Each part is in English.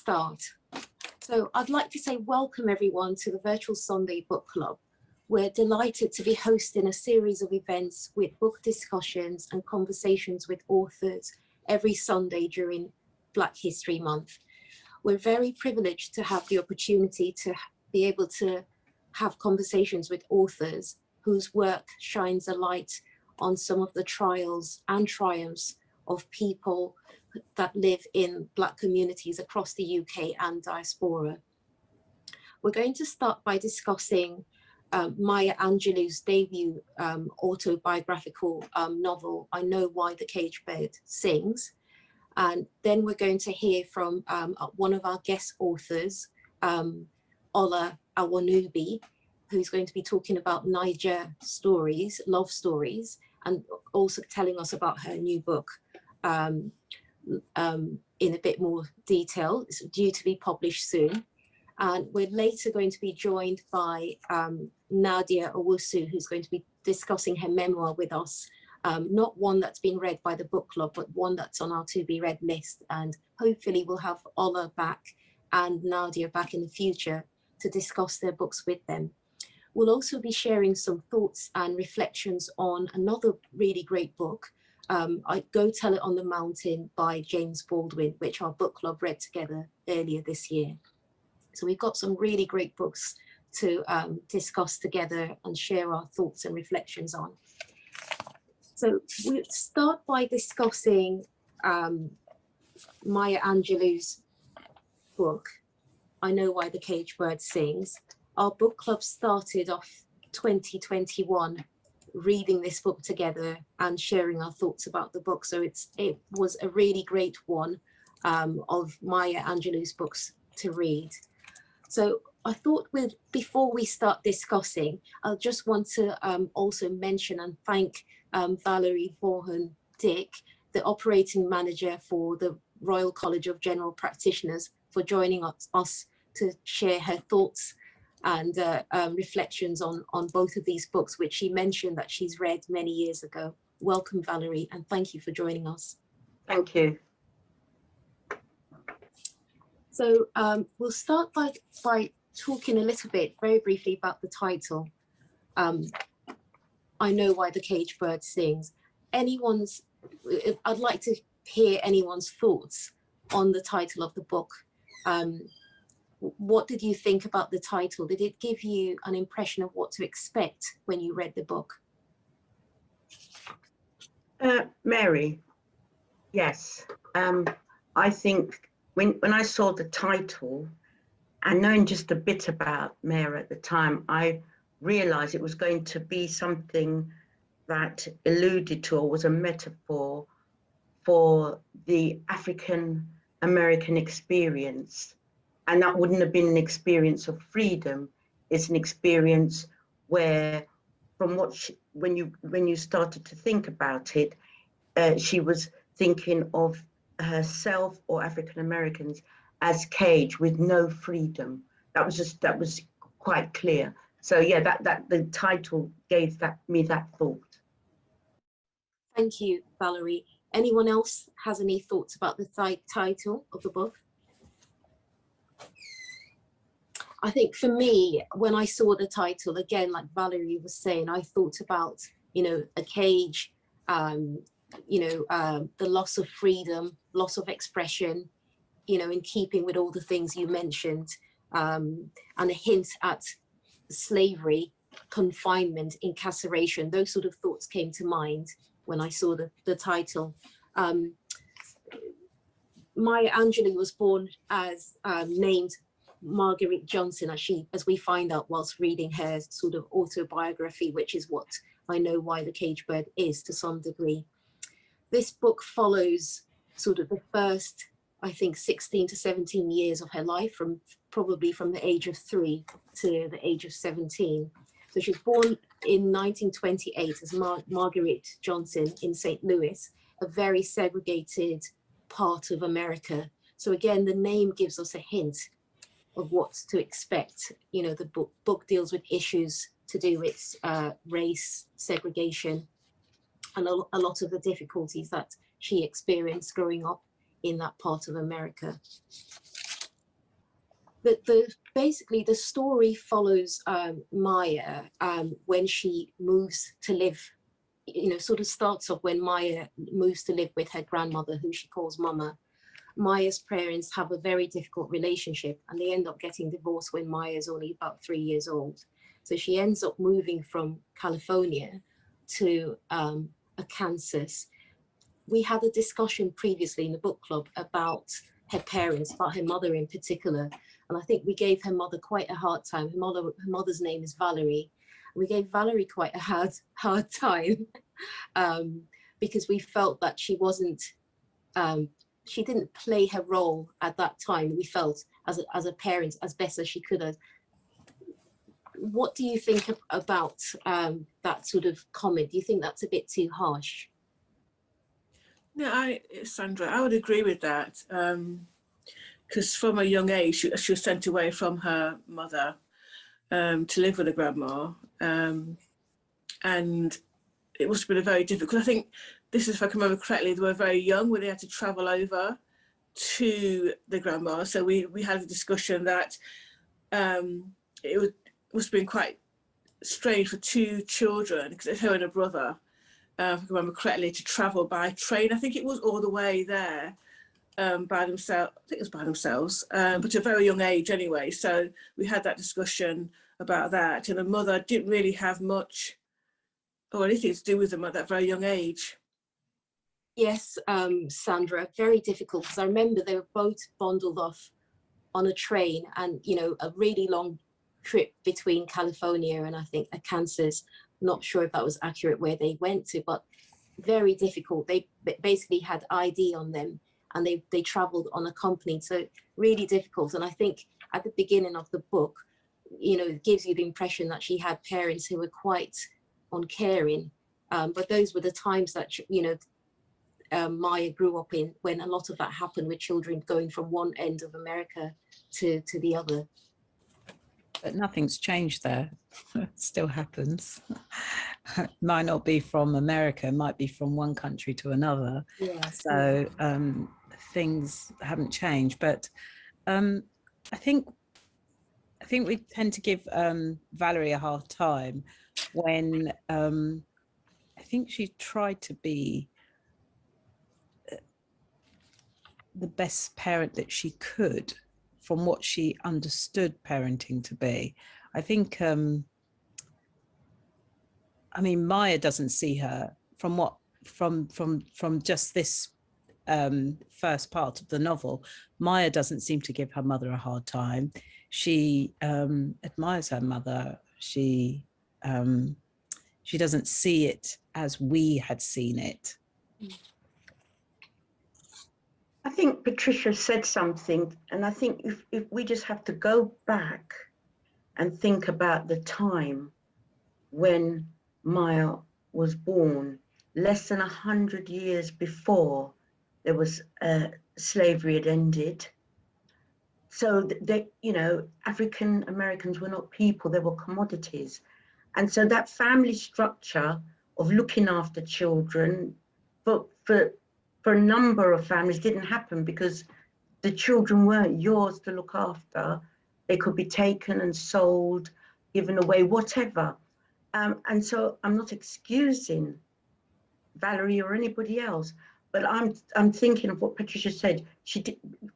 start. So I'd like to say welcome everyone to the Virtual Sunday Book Club. We're delighted to be hosting a series of events with book discussions and conversations with authors every Sunday during Black History Month. We're very privileged to have the opportunity to be able to have conversations with authors whose work shines a light on some of the trials and triumphs of people that live in Black communities across the UK and diaspora. We're going to start by discussing Maya Angelou's debut autobiographical novel, I Know Why the Caged Bird Sings. And then we're going to hear from one of our guest authors, Ola Awonubi, who's going to be talking about Naija stories, love stories, and also telling us about her new book in a bit more detail. It's due to be published soon. And we're later going to be joined by Nadia Owusu, who's going to be discussing her memoir with us. Not one that's been read by the book club, but one that's on our to be read list. And hopefully we'll have Ola back and Nadia back in the future to discuss their books with them. We'll also be sharing some thoughts and reflections on another really great book, Go Tell It on the Mountain by James Baldwin, which our book club read together earlier this year. So we've got some really great books to discuss together and share our thoughts and reflections on. So we'll start by discussing Maya Angelou's book, I Know Why the Caged Bird Sings. Our book club started off 2021 reading this book together and sharing our thoughts about the book. So it was a really great one of Maya Angelou's books to read. So I thought before we start discussing, I just want to also mention and thank Valerie Vaughan Dick, the operating manager for the Royal College of General Practitioners, for joining us to share her thoughts and reflections on both of these books, which she mentioned that she's read many years ago. Welcome, Valerie, and thank you for joining us. Thank you. So we'll start by talking a little bit, very briefly, about the title, I Know Why the Caged Bird Sings. I'd like to hear anyone's thoughts on the title of the book. What did you think about the title? Did it give you an impression of what to expect when you read the book? Mary, yes. I think when I saw the title and knowing just a bit about Mary at the time, I realized it was going to be something that alluded to or was a metaphor for the African American experience. And that wouldn't have been an experience of freedom. It's an experience where, from what when you started to think about it, she was thinking of herself or African Americans as caged with no freedom. That was quite clear. So yeah, that the title gave me that thought. Thank you, Valerie. Anyone else has any thoughts about the title of the book? I think for me, when I saw the title, again, like Valerie was saying, I thought about, a cage, the loss of freedom, loss of expression, in keeping with all the things you mentioned, and a hint at slavery, confinement, incarceration. Those sort of thoughts came to mind when I saw the title. Maya Angelou was born as named Marguerite Johnson, as we find out whilst reading her sort of autobiography, which is what I Know Why the Caged Bird is to some degree. This book follows sort of the first, I think, 16 to 17 years of her life, probably from the age of 3 to the age of 17. So she was born in 1928 as Marguerite Johnson in St. Louis, a very segregated part of America. So again, the name gives us a hint of what to expect. The book deals with issues to do with race, segregation, and a lot of the difficulties that she experienced growing up in that part of America. Basically the story follows Maya when she moves to live, sort of starts off when Maya moves to live with her grandmother, who she calls Mama. Maya's parents have a very difficult relationship and they end up getting divorced when Maya's only about 3 years old. So she ends up moving from California to Kansas. We had a discussion previously in the book club about her parents, about her mother in particular. And I think we gave her mother quite a hard time. Her mother's name is Valerie. We gave Valerie quite a hard time because we felt that she wasn't, she didn't play her role at that time. We felt as a parent as best as she could have. What do you think about that sort of comment? Do you think that's a bit too harsh? No, Sandra, I would agree with that. Because from a young age, she was sent away from her mother to live with her grandma. And it must have been a very difficult, I think this is, if I can remember correctly, they were very young when they had to travel over to the grandma. So we had a discussion that must have been quite strange for two children, because it's her and her brother, if I can remember correctly, to travel by train. I think it was all the way there by themselves. I think it was by themselves, but at a very young age anyway. So we had that discussion about that. And the mother didn't really have much or anything to do with them at that very young age. Yes, Sandra, very difficult, because I remember they were both bundled off on a train, and a really long trip between California and I think Kansas. Not sure if that was accurate where they went to, but very difficult. They basically had ID on them and they traveled on a company, so really difficult. And I think at the beginning of the book, it gives you the impression that she had parents who were quite uncaring, but those were the times that Maya grew up in, when a lot of that happened, with children going from one end of America to the other. But nothing's changed there. It still happens. Might not be from America, might be from one country to another. Yeah. So things haven't changed. But I think we tend to give Valerie a hard time when I think she tried to be the best parent that she could from what she understood parenting to be. I think, I mean, Maya doesn't see her from just this first part of the novel. Maya doesn't seem to give her mother a hard time. She admires her mother. She doesn't see it as we had seen it. I think Patricia said something, and I think if we just have to go back and think about the time when Maya was born, less than 100 years before there was slavery had ended. So African Americans were not people, they were commodities. And so that family structure of looking after children for a number of families didn't happen, because the children weren't yours to look after. They could be taken and sold, given away, whatever. And so I'm not excusing Valerie or anybody else, but I'm thinking of what Patricia said.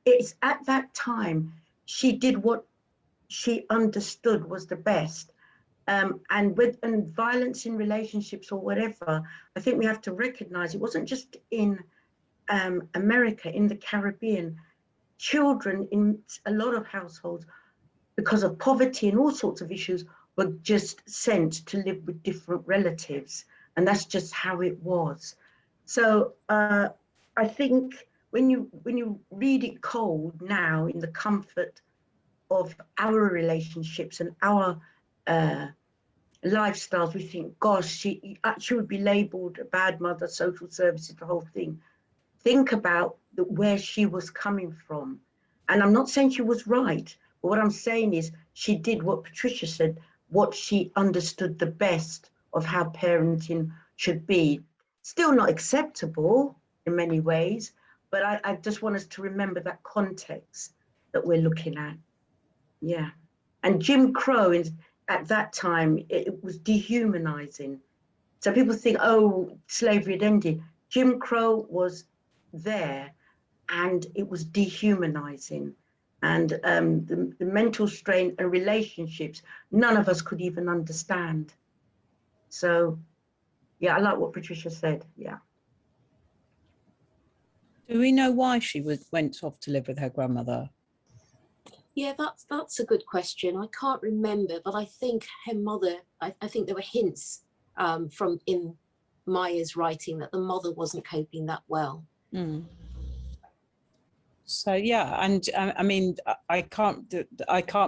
It's at that time, she did what she understood was the best. And violence in relationships or whatever, I think we have to recognize it wasn't just in America, in the Caribbean. Children in a lot of households, because of poverty and all sorts of issues, were just sent to live with different relatives, and that's just how it was. So I think when you read it cold now, in the comfort of our relationships and our lifestyles, we think, gosh, she would be labeled a bad mother, social services, the whole thing. Think about where she was coming from. And I'm not saying she was right, but what I'm saying is she did what Patricia said, what she understood the best of how parenting should be. Still not acceptable in many ways, but I just want us to remember that context that we're looking at. Yeah. And Jim Crow at that time, it was dehumanizing. So people think, oh, slavery had ended. Jim Crow was there and it was dehumanizing. And the mental strain and relationships, none of us could even understand. So, yeah, I like what Patricia said. Yeah. Do we know why she went off to live with her grandmother? Yeah, that's a good question. I can't remember, but I think her mother, I think there were hints from in Maya's writing that the mother wasn't coping that well. Mm. So yeah, and I mean, I can't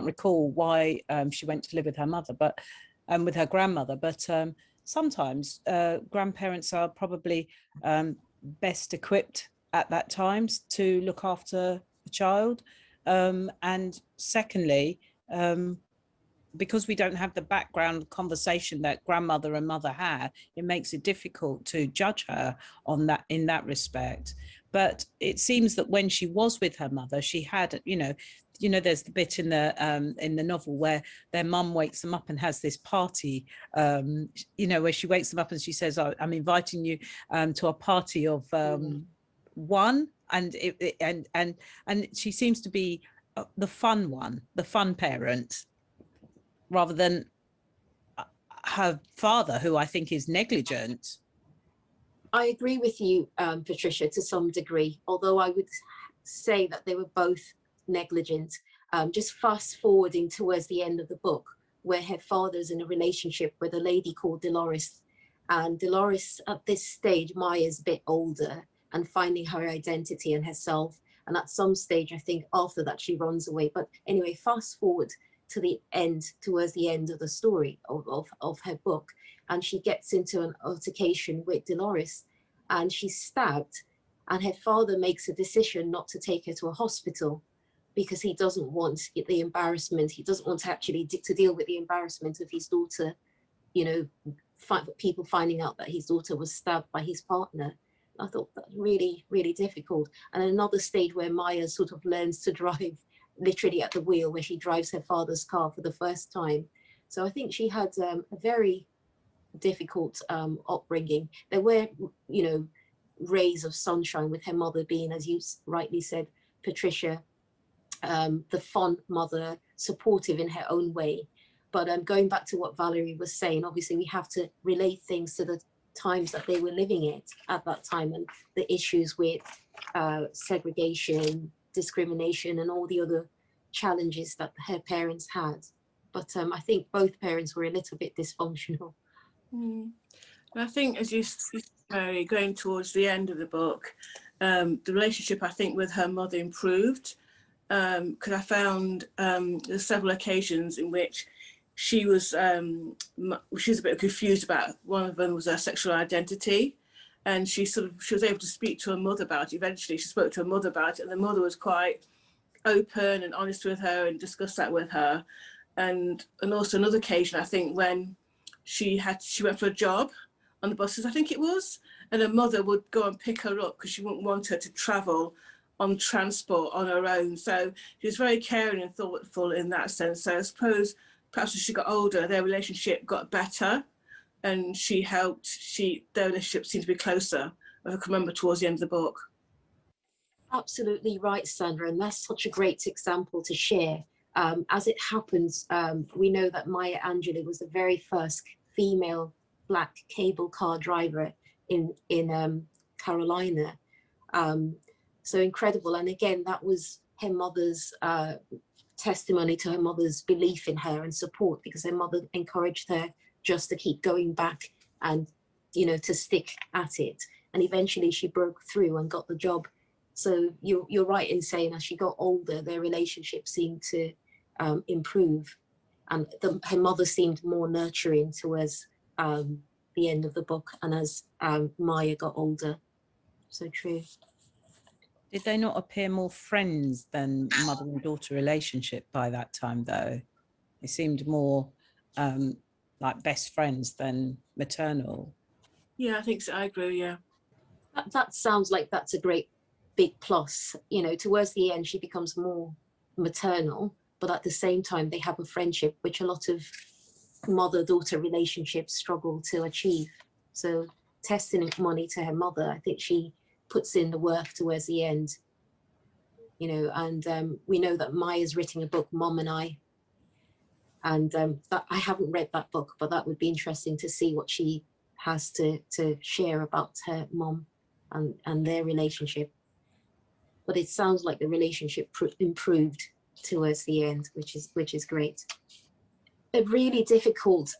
recall why she went to live with her mother, but with her grandmother. But sometimes grandparents are probably best equipped at that time to look after a child. And secondly, because we don't have the background conversation that grandmother and mother had, it makes it difficult to judge her on that in that respect. But it seems that when she was with her mother, she had, there's the bit in the novel where their mum wakes them up and has this party, where she wakes them up and she says, oh, I'm inviting you to a party of one, and and she seems to be the fun one, the fun parent, rather than her father, who I think is negligent. I agree with you, Patricia, to some degree, although I would say that they were both negligent. Just fast forwarding towards the end of the book, where her father's in a relationship with a lady called Dolores. And Dolores, at this stage, Maya's a bit older and finding her identity and herself. And at some stage, I think after that, she runs away. But anyway, fast forward to the end, towards the end of the story of her book. And she gets into an altercation with Dolores and she's stabbed. And her father makes a decision not to take her to a hospital because he doesn't want the embarrassment. He doesn't want to actually to deal with the embarrassment of his daughter, people finding out that his daughter was stabbed by his partner. I thought that really, really difficult. And another stage where Maya sort of learns to drive literally at the wheel, where she drives her father's car for the first time. So I think she had a very difficult upbringing. There were, rays of sunshine with her mother being, as you rightly said, Patricia, the fun mother, supportive in her own way. But going back to what Valerie was saying, obviously we have to relate things to the times that they were living at that time, and the issues with segregation, discrimination, and all the other challenges that her parents had. But I think both parents were a little bit dysfunctional. And I think, as you Mary, going towards the end of the book, the relationship, I think, with her mother improved, because I found there's several occasions in which she was a bit confused about. One of them was her sexual identity, and she was able to speak to her mother about it. Eventually she spoke to her mother about it, and the mother was quite open and honest with her and discussed that with her. And also another occasion, I think, when she went for a job on the buses, I think it was, and her mother would go and pick her up because she wouldn't want her to travel on transport on her own. So she was very caring and thoughtful in that sense. So I suppose perhaps as she got older, their relationship got better, and their relationship seemed to be closer, I can remember, towards the end of the book. Absolutely right, Sandra, and that's such a great example to share. As it happens, we know that Maya Angelou was the very first female Black cable car driver in Carolina. So incredible. And again, that was her mother's testimony to her mother's belief in her and support, because her mother encouraged her just to keep going back and, to stick at it. And eventually she broke through and got the job. So you're right in saying as she got older, their relationship seemed to improve, and her mother seemed more nurturing towards the end of the book, and as Maya got older. So true. Did they not appear more friends than mother and daughter relationship by that time, though? They seemed more like best friends than maternal. Yeah, I think so. I agree, yeah. That sounds like that's a great big plus. Towards the end, she becomes more maternal, but at the same time, they have a friendship, which a lot of mother-daughter relationships struggle to achieve. So testing money to her mother, I think she puts in the work towards the end, you know, and we know that Maya's written a book, Mom and I, and that, I haven't read that book, but that would be interesting to see what she has to share about her mom and their relationship. But it sounds like the relationship improved towards the end, which is great. A really difficult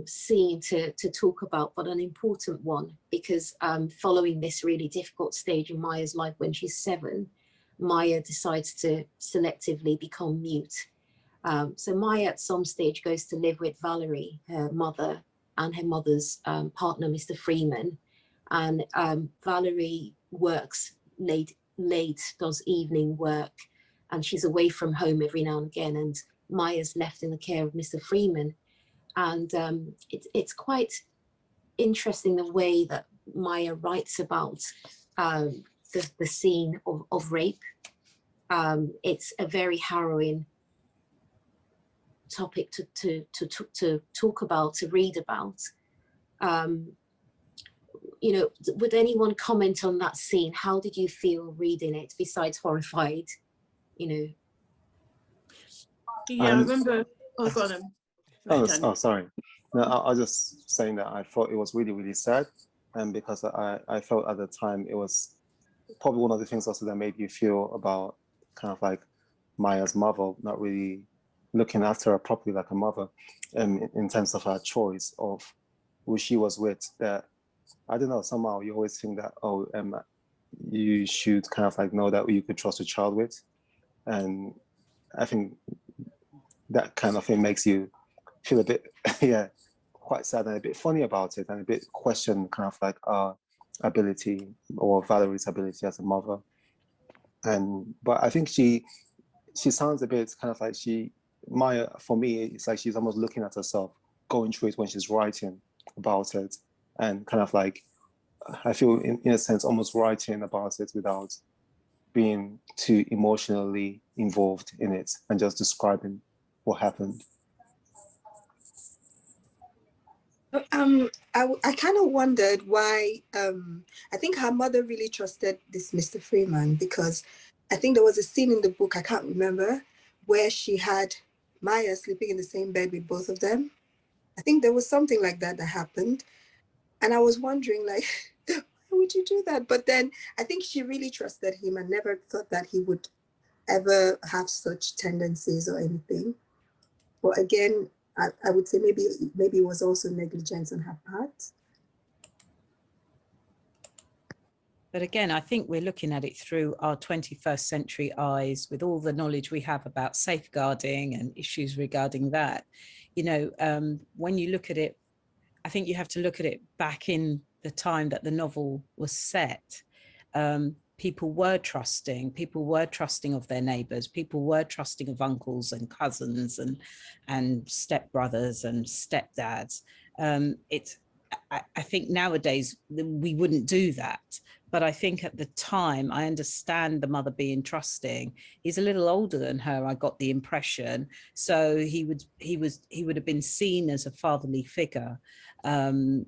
scene to talk about, but an important one, because following this really difficult stage in Maya's life when she's 7, Maya decides to selectively become mute. So Maya at some stage goes to live with Valerie, her mother, and her mother's partner, Mr. Freeman. And Valerie works late, does evening work, and she's away from home every now and again. And Maya's left in the care of Mr. Freeman. And it's quite interesting the way that Maya writes about the scene of rape. It's a very harrowing topic to talk about, to read about. You know, would anyone comment on that scene? How did you feel reading it, besides horrified, you know? Yeah, I remember. Oh, go on. Oh, sorry. No, I was just saying that I thought it was really, really sad, and because I felt at the time it was probably one of the things also that made you feel about kind of like Maya's mother not really looking after her properly like a mother, in terms of her choice of who she was with. That, I don't know, somehow you always think that, oh, you should kind of like know that you could trust a child with, and I think that kind of thing makes you feel a bit, yeah, quite sad and a bit funny about it, and a bit question kind of like our ability, or Valerie's ability as a mother. But I think she sounds a bit kind of like Maya, for me, it's like she's almost looking at herself, going through it when she's writing about it, and kind of like, I feel in a sense almost writing about it without being too emotionally involved in it, and just describing what happened. I kind of wondered why, I think her mother really trusted this Mr. Freeman, because I think there was a scene in the book, I can't remember, where she had Maya sleeping in the same bed with both of them. I think there was something like that happened. And I was wondering, like, why would you do that? But then I think she really trusted him and never thought that he would ever have such tendencies or anything. But again, I would say maybe it was also negligence on her part. But again, I think we're looking at it through our 21st century eyes, with all the knowledge we have about safeguarding and issues regarding that. You know, when you look at it, I think you have to look at it back in the time that the novel was set. People were trusting of their neighbors, people were trusting of uncles and cousins and stepbrothers and stepdads. I think nowadays we wouldn't do that. But I think at the time, I understand the mother being trusting. He's a little older than her, I got the impression. So he would have been seen as a fatherly figure. And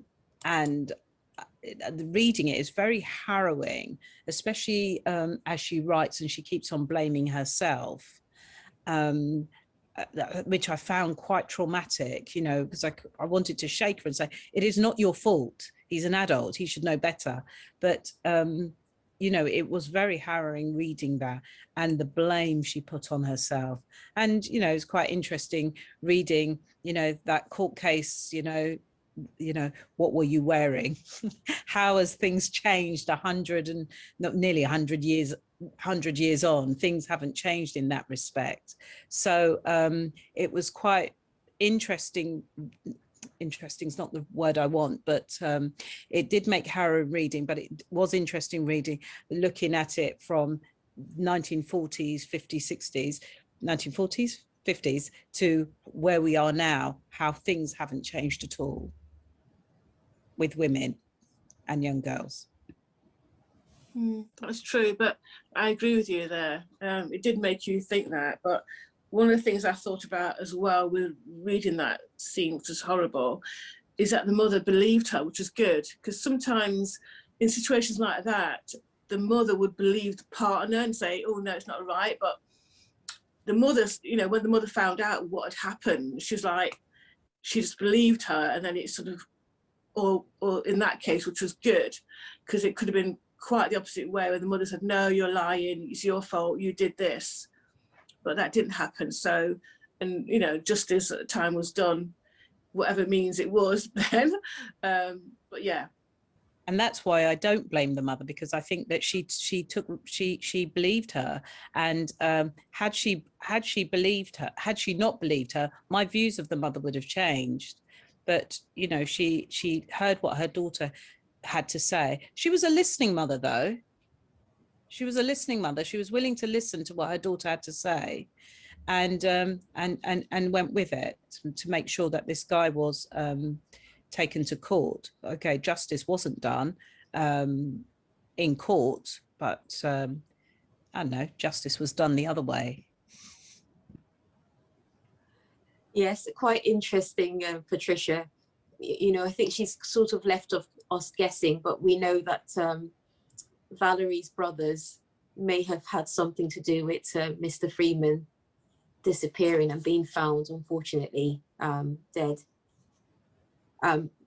reading it is very harrowing, especially as she writes and she keeps on blaming herself, which I found quite traumatic, you know, because I wanted to shake her and say, it is not your fault. He's an adult, he should know better. But, you know, it was very harrowing reading that, and the blame she put on herself. And, you know, it's quite interesting reading, you know, that court case, you know, what were you wearing? How has things changed nearly 100 years on? Things haven't changed in that respect. So it was quite interesting. Interesting is not the word I want, but it did make harrowing reading, but it was interesting reading, looking at it from 1940s, 50s, 60s, 1940s, 50s to where we are now, how things haven't changed at all with women and young girls. That's true, but I agree with you there. It did make you think that, but one of the things I thought about as well with reading that scene, which was horrible, is that the mother believed her, which was good, because sometimes in situations like that, the mother would believe the partner and say, oh no, it's not right. But the mother's, you know, when the mother found out what had happened, she was like, she just believed her. And then it sort of, or in that case, which was good, because it could have been quite the opposite way, where the mother said, no, you're lying, it's your fault, you did this. But that didn't happen. So, and you know, justice at the time was done, whatever means it was then. But yeah. And that's why I don't blame the mother, because I think that she believed her, and had she not believed her, my views of the mother would have changed. But you know, she heard what her daughter had to say. She was a listening mother, though. She was a listening mother. She was willing to listen to what her daughter had to say, and went with it to make sure that this guy was taken to court. Okay, justice wasn't done in court, but I don't know, justice was done the other way. Yes, quite interesting, Patricia. You know, I think she's sort of left us guessing, but we know that Valerie's brothers may have had something to do with Mr. Freeman disappearing and being found, unfortunately, dead.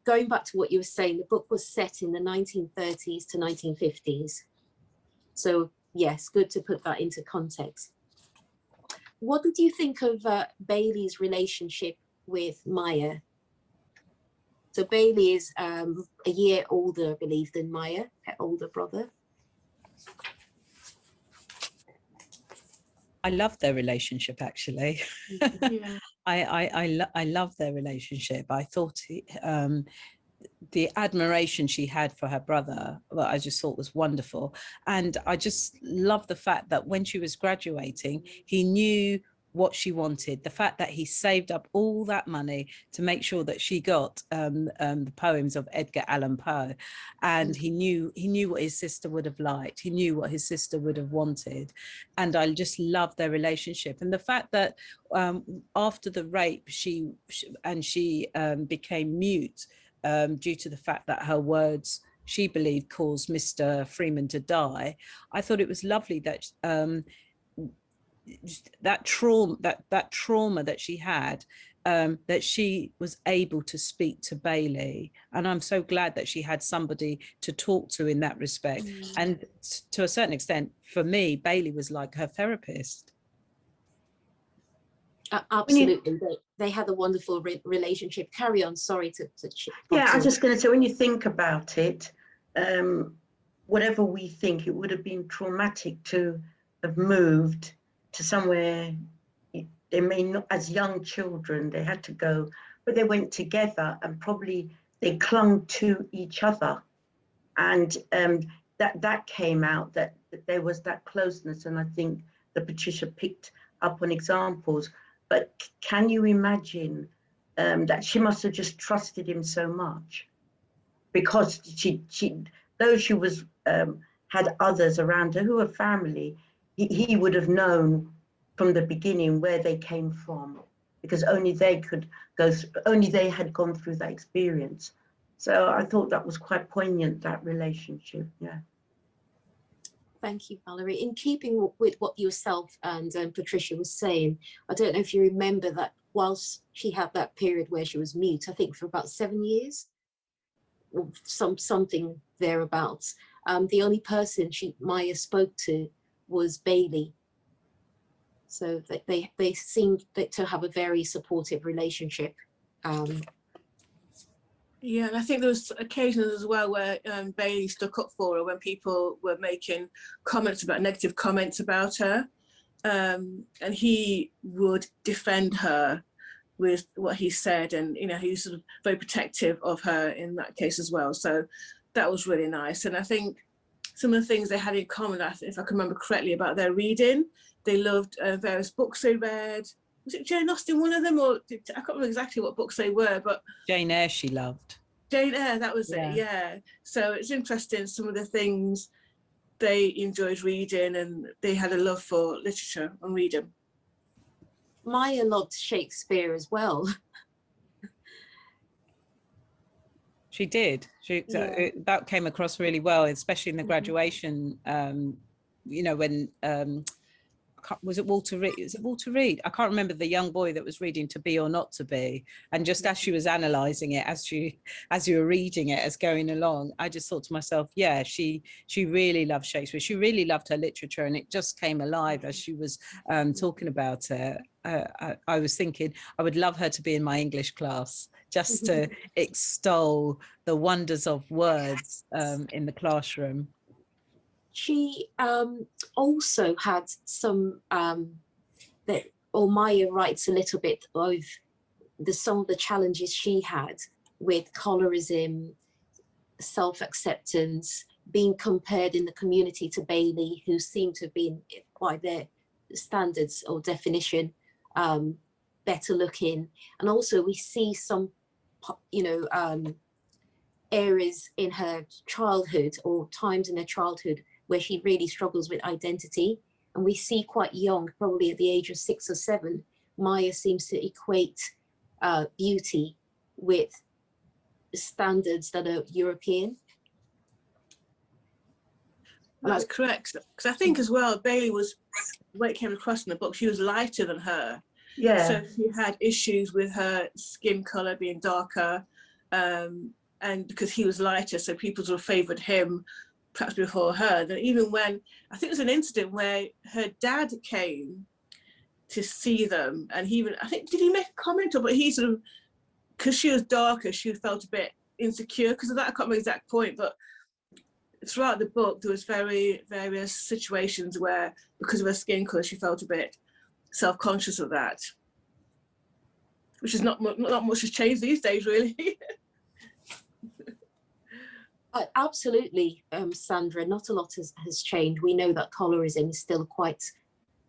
Going back to what you were saying, the book was set in the 1930s to 1950s. So yes, good to put that into context. What did you think of Bailey's relationship with Maya? So Bailey is a year older, I believe, than Maya, her older brother. I love their relationship, actually. Yeah. I love their relationship. I thought the admiration she had for her brother, well, I just thought was wonderful. And I just love the fact that when she was graduating, he knew what she wanted. The fact that he saved up all that money to make sure that she got the poems of Edgar Allan Poe, and he knew what his sister would have liked. He knew what his sister would have wanted, and I just love their relationship. And the fact that after the rape, she became mute due to the fact that her words, she believed, caused Mr. Freeman to die. I thought it was lovely that that trauma that she had, that she was able to speak to Bailey, and I'm so glad that she had somebody to talk to in that respect. And to a certain extent, for me, Bailey was like her therapist. Absolutely, they had a wonderful relationship. Carry on. Sorry to yeah, I was just going to say, when you think about it, whatever we think, it would have been traumatic to have moved to somewhere. They may not, as young children, they had to go, but they went together, and probably they clung to each other, and that came out, that there was that closeness. And I think that Patricia picked up on examples. But can you imagine that she must have just trusted him so much, because though she was had others around her who were family, he would have known from the beginning where they came from, because only they had gone through that experience. So I thought that was quite poignant, that relationship. Yeah. Thank you, Valerie. In keeping with what yourself and Patricia was saying, I don't know if you remember that whilst she had that period where she was mute, I think for about 7 years, or something thereabouts, the only person Maya spoke to was Bailey. So that they seemed to have a very supportive relationship. Yeah, and I think there was occasions as well where Bailey stuck up for her when people were making negative comments about her, and he would defend her with what he said, and you know, he was sort of very protective of her in that case as well. So that was really nice. And I think some of the things they had in common, if I can remember correctly, about their reading, they loved various books they read. Was it Jane Austen one of them, or I can't remember exactly what books they were, but Jane Eyre she loved. Jane Eyre, that was it, yeah. So it's interesting, some of the things they enjoyed reading, and they had a love for literature and reading. Maya loved Shakespeare as well. She did. Yeah. That came across really well, especially in the Mhm. graduation. You know, when was it Walter Reed? Is it Walter Reed? I can't remember the young boy that was reading To Be or Not to Be. And just as she was analysing it, as you were reading it, as going along, I just thought to myself, yeah, she really loved Shakespeare. She really loved her literature, and it just came alive as she was talking about it. I was thinking I would love her to be in my English class, just to extol the wonders of words in the classroom. She also had some that, or Maya writes a little bit of some of the challenges she had with colorism, self-acceptance, being compared in the community to Bailey, who seemed to have been, by their standards or definition, better looking. And also we see some, you know, areas in her childhood or times in her childhood where she really struggles with identity. And we see quite young, probably at the age of 6 or 7, Maya seems to equate beauty with standards that are European. That's correct. Because I think as well, Bailey was, when it came across in the book, she was lighter than her. Yeah. So she had issues with her skin color being darker, and because he was lighter, so people sort of favored him perhaps before her. Then even when, I think it was an incident where her dad came to see them, and he even, I think, did he make a comment, or but he sort of, because she was darker, she felt a bit insecure because of that. I can't remember the exact point, but throughout the book there was various situations where, because of her skin color, she felt a bit self-conscious of that, which is not much has changed these days, really. Absolutely, Sandra, not a lot has changed. We know that colorism is still quite,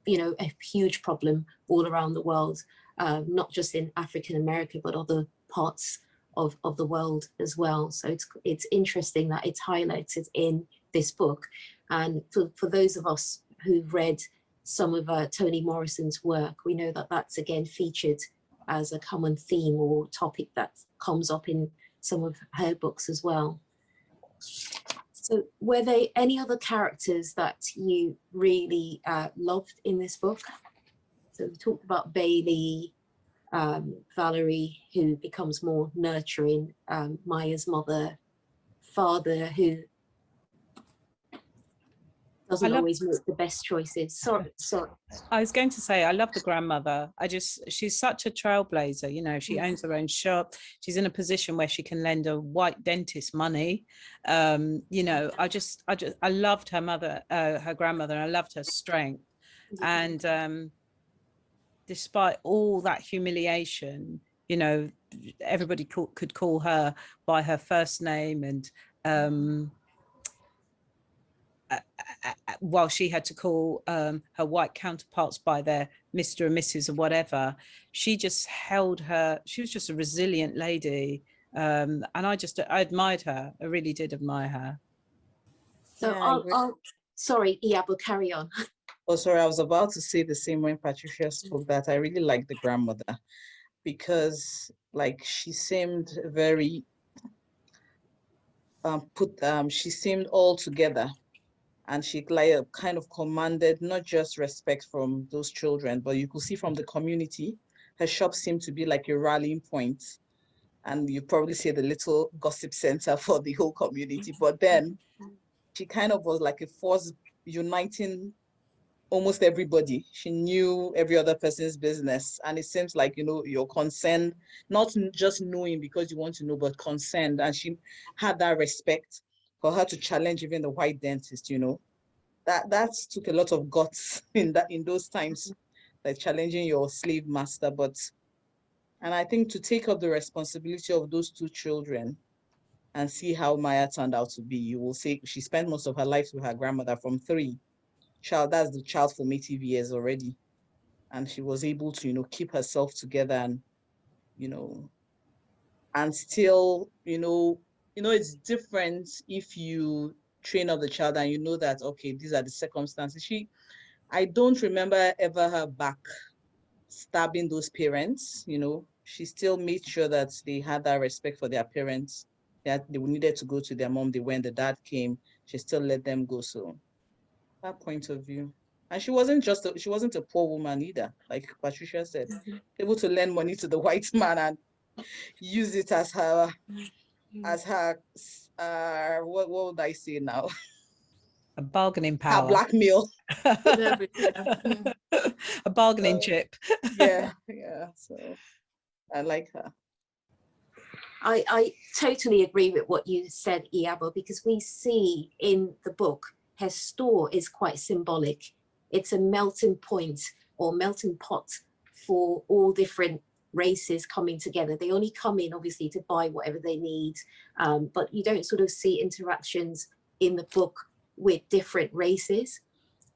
you know, a huge problem all around the world, not just in African America, but other parts of the world as well. So it's interesting that it's highlighted in this book. And for those of us who've read some of Toni Morrison's work, we know that that's again featured as a common theme or topic that comes up in some of her books as well. So were there any other characters that you really loved in this book? So we talked about Bailey, Valerie, who becomes more nurturing, Maya's mother, father, who doesn't always make the best choices. Sorry. I was going to say, I love the grandmother. She's such a trailblazer. You know, she owns her own shop. She's in a position where she can lend a white dentist money. You know, I loved her mother, her grandmother, and I loved her strength. And despite all that humiliation, you know, everybody could call her by her first name, and while she had to call her white counterparts by their Mr. and Mrs. or whatever, she just held her. She was just a resilient lady, and I admired her. I really did admire her. So Yeah, sorry, Iyabo, carry on. Oh, sorry, I was about to say the same when Patricia spoke, that I really liked the grandmother because, like, she seemed very she seemed all together, and she like kind of commanded not just respect from those children, but you could see from the community. Her shop seemed to be like a rallying point, and you probably say the little gossip center for the whole community. But then she kind of was like a force uniting almost everybody. She knew every other person's business. And it seems like, you know, you're concerned, not just knowing because you want to know, but concerned. And she had that respect for her to challenge even the white dentist, you know. That took a lot of guts in those times, like challenging your slave master. And I think to take up the responsibility of those two children and see how Maya turned out to be, you will say she spent most of her life with her grandmother from 3. That's the child formative years already, and she was able to, you know, keep herself together, and, you know, and still, you know, it's different if you train up the child and you know that, okay, these are the circumstances. I don't remember ever her back stabbing those parents, you know, she still made sure that they had that respect for their parents, that they needed to go to their mom. They went, the dad came, she still let them go. So that point of view. And she wasn't she wasn't a poor woman either, like Patricia said, able to lend money to the white man and use it as her, what would I say now? A bargaining Her power. blackmail. Whatever, A bargaining chip. Yeah. So I like her. I totally agree with what you said, Iyabo, because we see in the book, her store is quite symbolic. It's a melting point or melting pot for all different races coming together. They only come in, obviously, to buy whatever they need, but you don't sort of see interactions in the book with different races.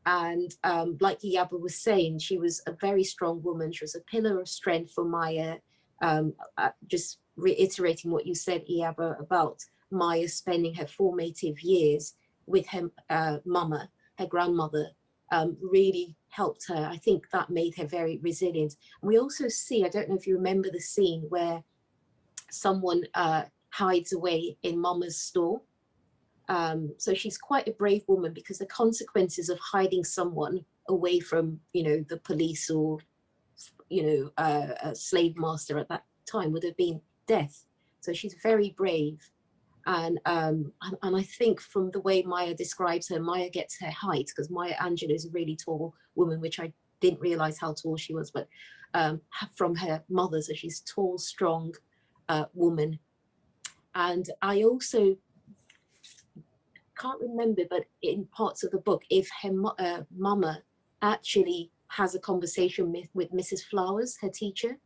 And like Iyabo was saying, she was a very strong woman. She was a pillar of strength for Maya. Just reiterating what you said, Iyabo, about Maya spending her formative years with her mama, her grandmother, really helped her. I think that made her very resilient. And we also see, I don't know if you remember the scene where someone hides away in Mama's store. So she's quite a brave woman, because the consequences of hiding someone away from, you know, the police or, you know, a slave master at that time would have been death. So she's very brave. And I think from the way Maya describes her, Maya gets her height, because Maya Angelou is a really tall woman, which I didn't realize how tall she was, but from her mother. So she's a tall, strong woman. And I also can't remember, but in parts of the book, if her mama actually has a conversation with Mrs. Flowers, her teacher,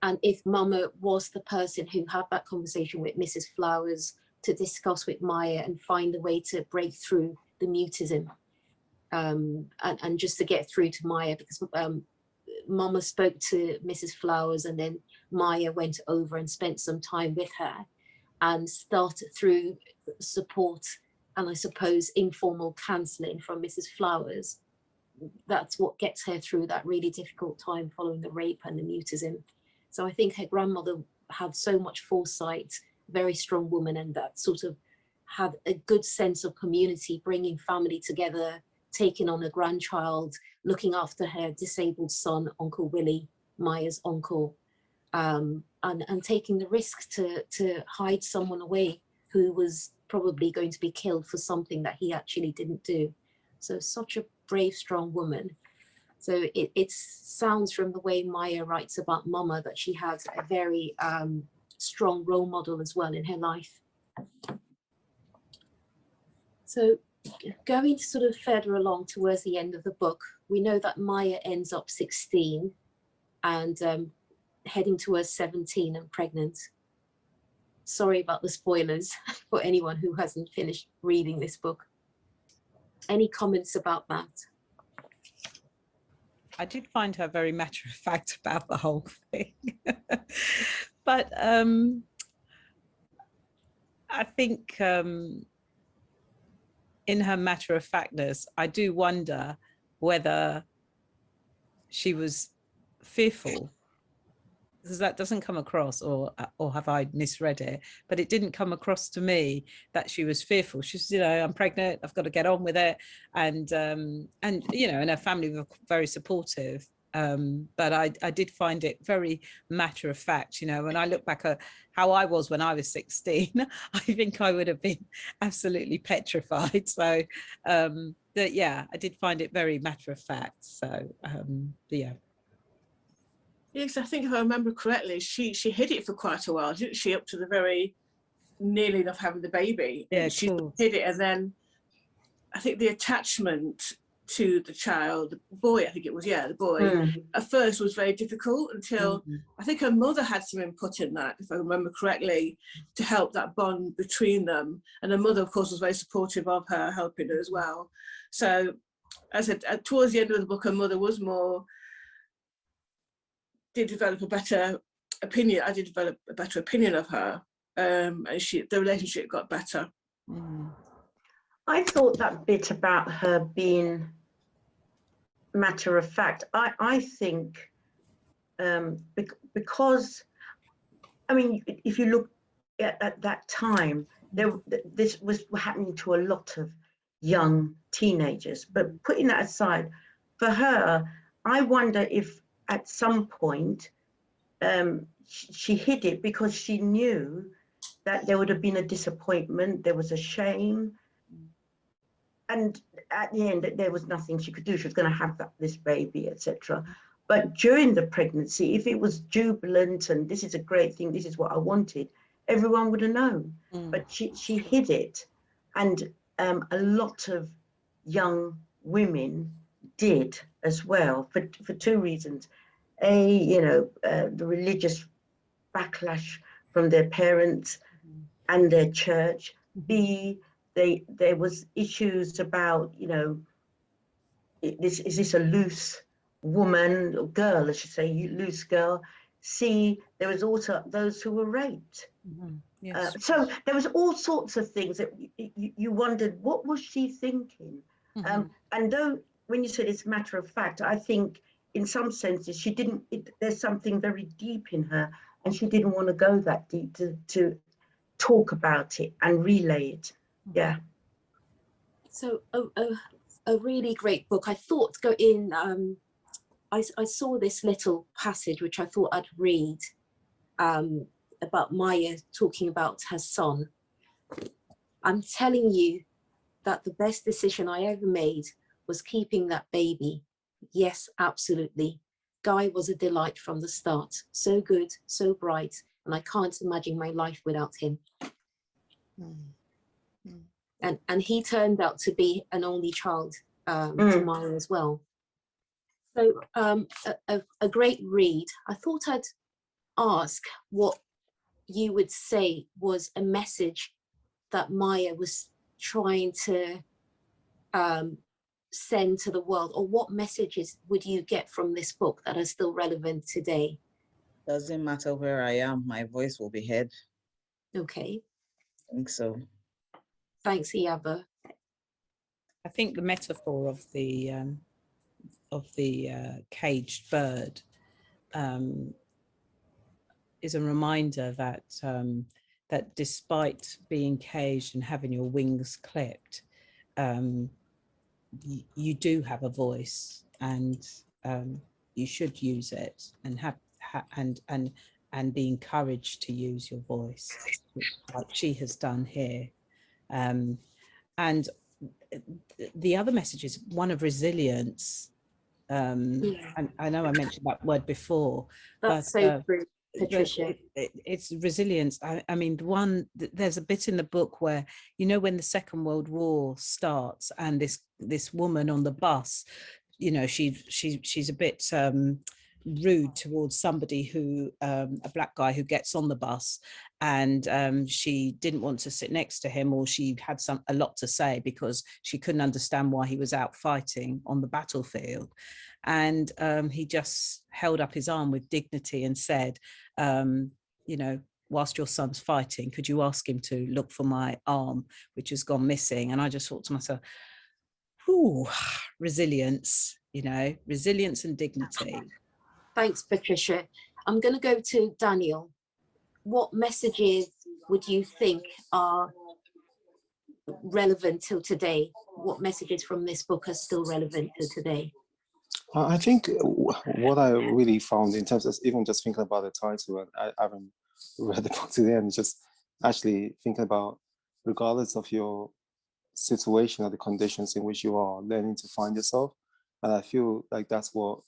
and if Mama was the person who had that conversation with Mrs. Flowers to discuss with Maya and find a way to break through the mutism, and just to get through to Maya, because Mama spoke to Mrs. Flowers, and then Maya went over and spent some time with her and started through support and, I suppose, informal counselling from Mrs. Flowers. That's what gets her through that really difficult time following the rape and the mutism. So I think her grandmother had so much foresight, very strong woman, and that sort of had a good sense of community, bringing family together, taking on a grandchild, looking after her disabled son, Uncle Willie, Maya's uncle, and taking the risk to hide someone away who was probably going to be killed for something that he actually didn't do. So such a brave, strong woman. So it sounds from the way Maya writes about Mama that she has a very strong role model as well in her life. So going sort of further along towards the end of the book, we know that Maya ends up 16 and heading towards 17 and pregnant. Sorry about the spoilers for anyone who hasn't finished reading this book. Any comments about that? I did find her very matter of fact about the whole thing. But I think in her matter of factness, I do wonder whether she was fearful, because that doesn't come across, or have I misread it? But it didn't come across to me that she was fearful. She's, you know, I'm pregnant, I've got to get on with it, and you know, and her family were very supportive. But I did find it very matter of fact. You know, when I look back at how I was when I was 16, I think I would have been absolutely petrified. So, but yeah, I did find it very matter of fact. So, yeah. Yes, I think if I remember correctly, she hid it for quite a while, didn't she? Up to the very nearly enough having the baby. Yeah, she cool. hid it, and then I think the attachment to the child, the boy, I think it was, yeah, the boy, at first was very difficult until I think her mother had some input in that, if I remember correctly, to help that bond between them. And her mother, of course, was very supportive of her, helping her as well. So as I said, towards the end of the book, her mother was more, did develop a better opinion. I did develop a better opinion of her, and the relationship got better. I thought that bit about her being matter of fact. I think because, I mean, if you look at that time, this was happening to a lot of young teenagers. But putting that aside, for her, I wonder if at some point she hid it because she knew that there would have been a disappointment, there was a shame, and at the end there was nothing she could do. She was going to have this baby, etc. But during the pregnancy, if it was jubilant and this is a great thing, this is what I wanted, everyone would have known. But she hid it, and a lot of young women did as well for two reasons. A, you know, the religious backlash from their parents and their church. B, there was issues about, you know, is this a loose woman or girl, I should say, loose girl. C, there was also those who were raped. Yes. So there was all sorts of things that you wondered, what was she thinking? And though when you said it's a matter of fact, I think in some senses she didn't, there's something very deep in her, and she didn't want to go that deep to talk about it and relay it. Yeah. So a really great book. I thought to go in, I saw this little passage which I thought I'd read about Maya talking about her son. I'm telling you that the best decision I ever made was keeping that baby. Yes, absolutely. Guy was a delight from the start. So good, so bright, and I can't imagine my life without him. And he turned out to be an only child to Maya as well. So a great read. I thought I'd ask what you would say was a message that Maya was trying to send to the world, or what messages would you get from this book that are still relevant today? Doesn't matter where I am, my voice will be heard. Okay. I think so. Thanks, Iyaba. I think the metaphor of the caged bird is a reminder that that despite being caged and having your wings clipped, you do have a voice, and you should use it, and and be encouraged to use your voice, like she has done here. And the other message is one of resilience. And I know I mentioned that word before. That's but, so true, Patricia. It's resilience. I mean, there's a bit in the book where, you know, when the Second World War starts and this woman on the bus, you know, she's a bit rude towards somebody who, a black guy who gets on the bus, and she didn't want to sit next to him, or she had a lot to say because she couldn't understand why he was out fighting on the battlefield. And he just held up his arm with dignity and said, you know, whilst your son's fighting, could you ask him to look for my arm, which has gone missing? And I just thought to myself, ooh, resilience, you know, resilience and dignity. Thanks, Patricia. I'm going to go to Daniel. What messages would you think are relevant till today? What messages from this book are still relevant till today? I think what I really found in terms of even just thinking about the title, and I haven't read the book to the end, just actually thinking about, regardless of your situation or the conditions in which you are, learning to find yourself. And I feel like that's what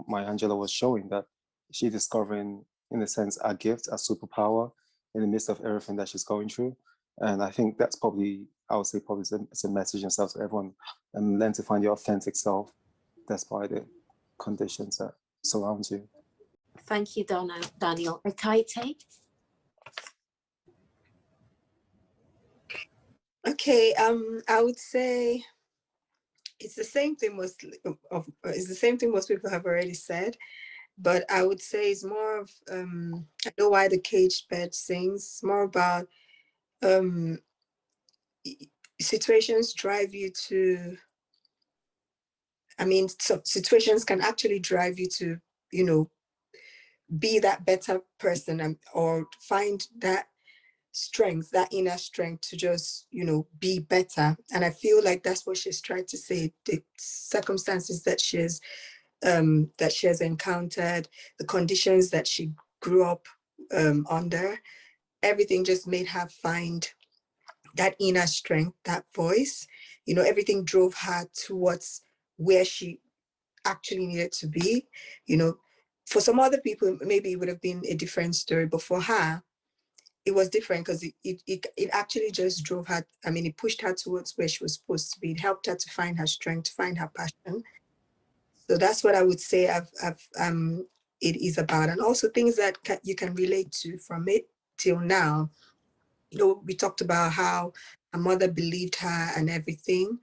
my Angela was showing, that she's discovering, in a sense, a gift, a superpower in the midst of everything that she's going through. And I think that's probably, I would say, probably it's a message in itself to everyone, and learn to find your authentic self despite the conditions that surround you. Thank you, Daniel. Akaite? Okay, I would say it's the same thing most people have already said, but I would say it's more of I know why the caged bird sings. It's more about situations drive you to I mean, so situations can actually drive you to, you know, be that better person, or find that strength, that inner strength to just, you know, be better. And I feel like that's what she's trying to say. The circumstances that she has encountered, the conditions that she grew up under, everything just made her find that inner strength, that voice. You know, everything drove her towards where she actually needed to be. You know, for some other people, maybe it would have been a different story, but for her, it was different, because it actually just drove her. I mean, it pushed her towards where she was supposed to be. It helped her to find her strength, to find her passion. So that's what I would say it is about. And also things that you can relate to from it till now. You know, we talked about how her mother believed her and everything.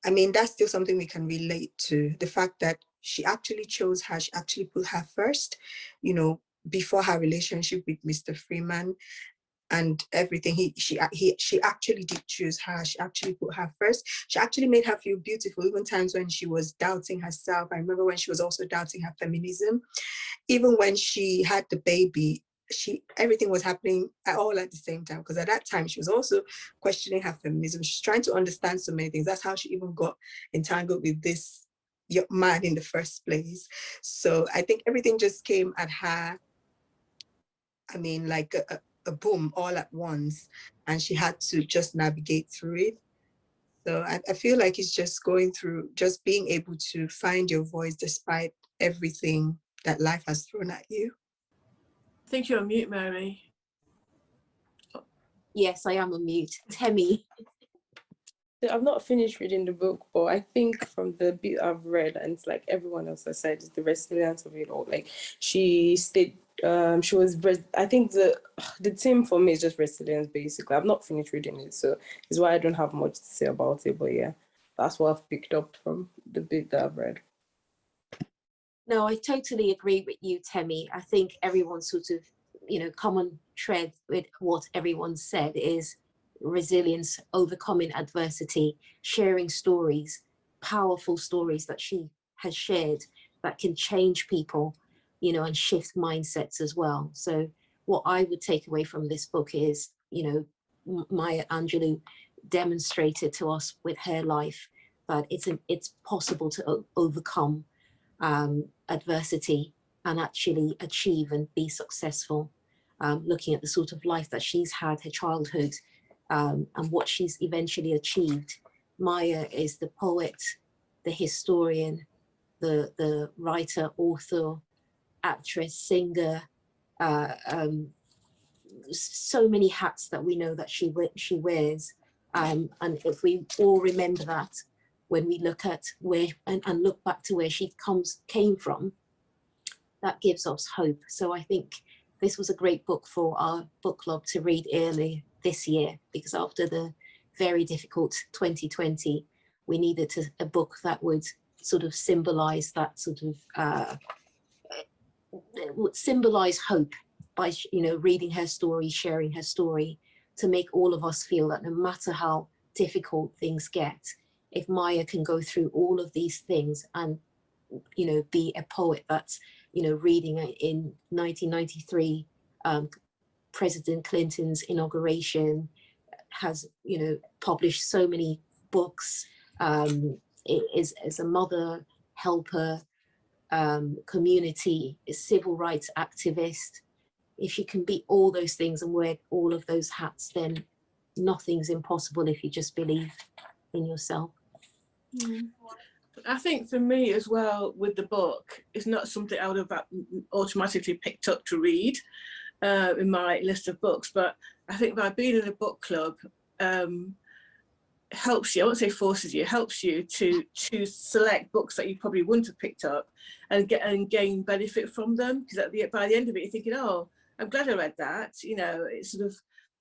I mean, that's still something we can relate to. The fact that she actually chose her, she actually put her first, you know, before her relationship with Mr. Freeman and everything. She actually did choose her. She actually put her first. She actually made her feel beautiful, even times when she was doubting herself. I remember when she was also doubting her feminism. Even when she had the baby, everything was happening all at the same time, because at that time she was also questioning her feminism. She's trying to understand so many things. That's how she even got entangled with this young man in the first place. So I think everything just came at her, I mean, like a boom all at once, and she had to just navigate through it. So I feel like it's just going through, just being able to find your voice despite everything that life has thrown at you. I think you're on mute, Mary. Yes, I am on mute. Temi. I've not finished reading the book, but I think from the bit I've read, and it's like everyone else has said, is the resilience of it all. Like she stayed, she was, I think the theme for me is just resilience, basically. I've not finished reading it, so it's why I don't have much to say about it, but yeah, that's what I've picked up from the bit that I've read. No, I totally agree with you, Temi. I think everyone sort of, you know, common thread with what everyone said is resilience, overcoming adversity, sharing stories, powerful stories that she has shared that can change people, you know, and shift mindsets as well. So what I would take away from this book is, you know, Maya Angelou demonstrated to us with her life that it's possible to overcome adversity and actually achieve and be successful. Looking at the sort of life that she's had, her childhood, and what she's eventually achieved. Maya is the poet, the historian, the writer, author, actress, singer, so many hats that we know that she wears. And if we all remember that when we look at where and look back to where she came from, that gives us hope. So I think this was a great book for our book club to read early this year, because after the very difficult 2020, we needed a book that would sort of symbolize that sort of would symbolize hope by, you know, reading her story, sharing her story, to make all of us feel that no matter how difficult things get, if Maya can go through all of these things and, you know, be a poet that's, you know, reading in 1993, President Clinton's inauguration, has, you know, published so many books, is a mother, helper, community, a civil rights activist. If you can be all those things and wear all of those hats, then nothing's impossible if you just believe in yourself. I think for me as well with the book, it's not something I would have automatically picked up to read in my list of books, but I think by being in a book club helps you, I won't say forces you, helps you to choose, select books that you probably wouldn't have picked up and gain benefit from them, because by the end of it you're thinking, oh, I'm glad I read that, you know,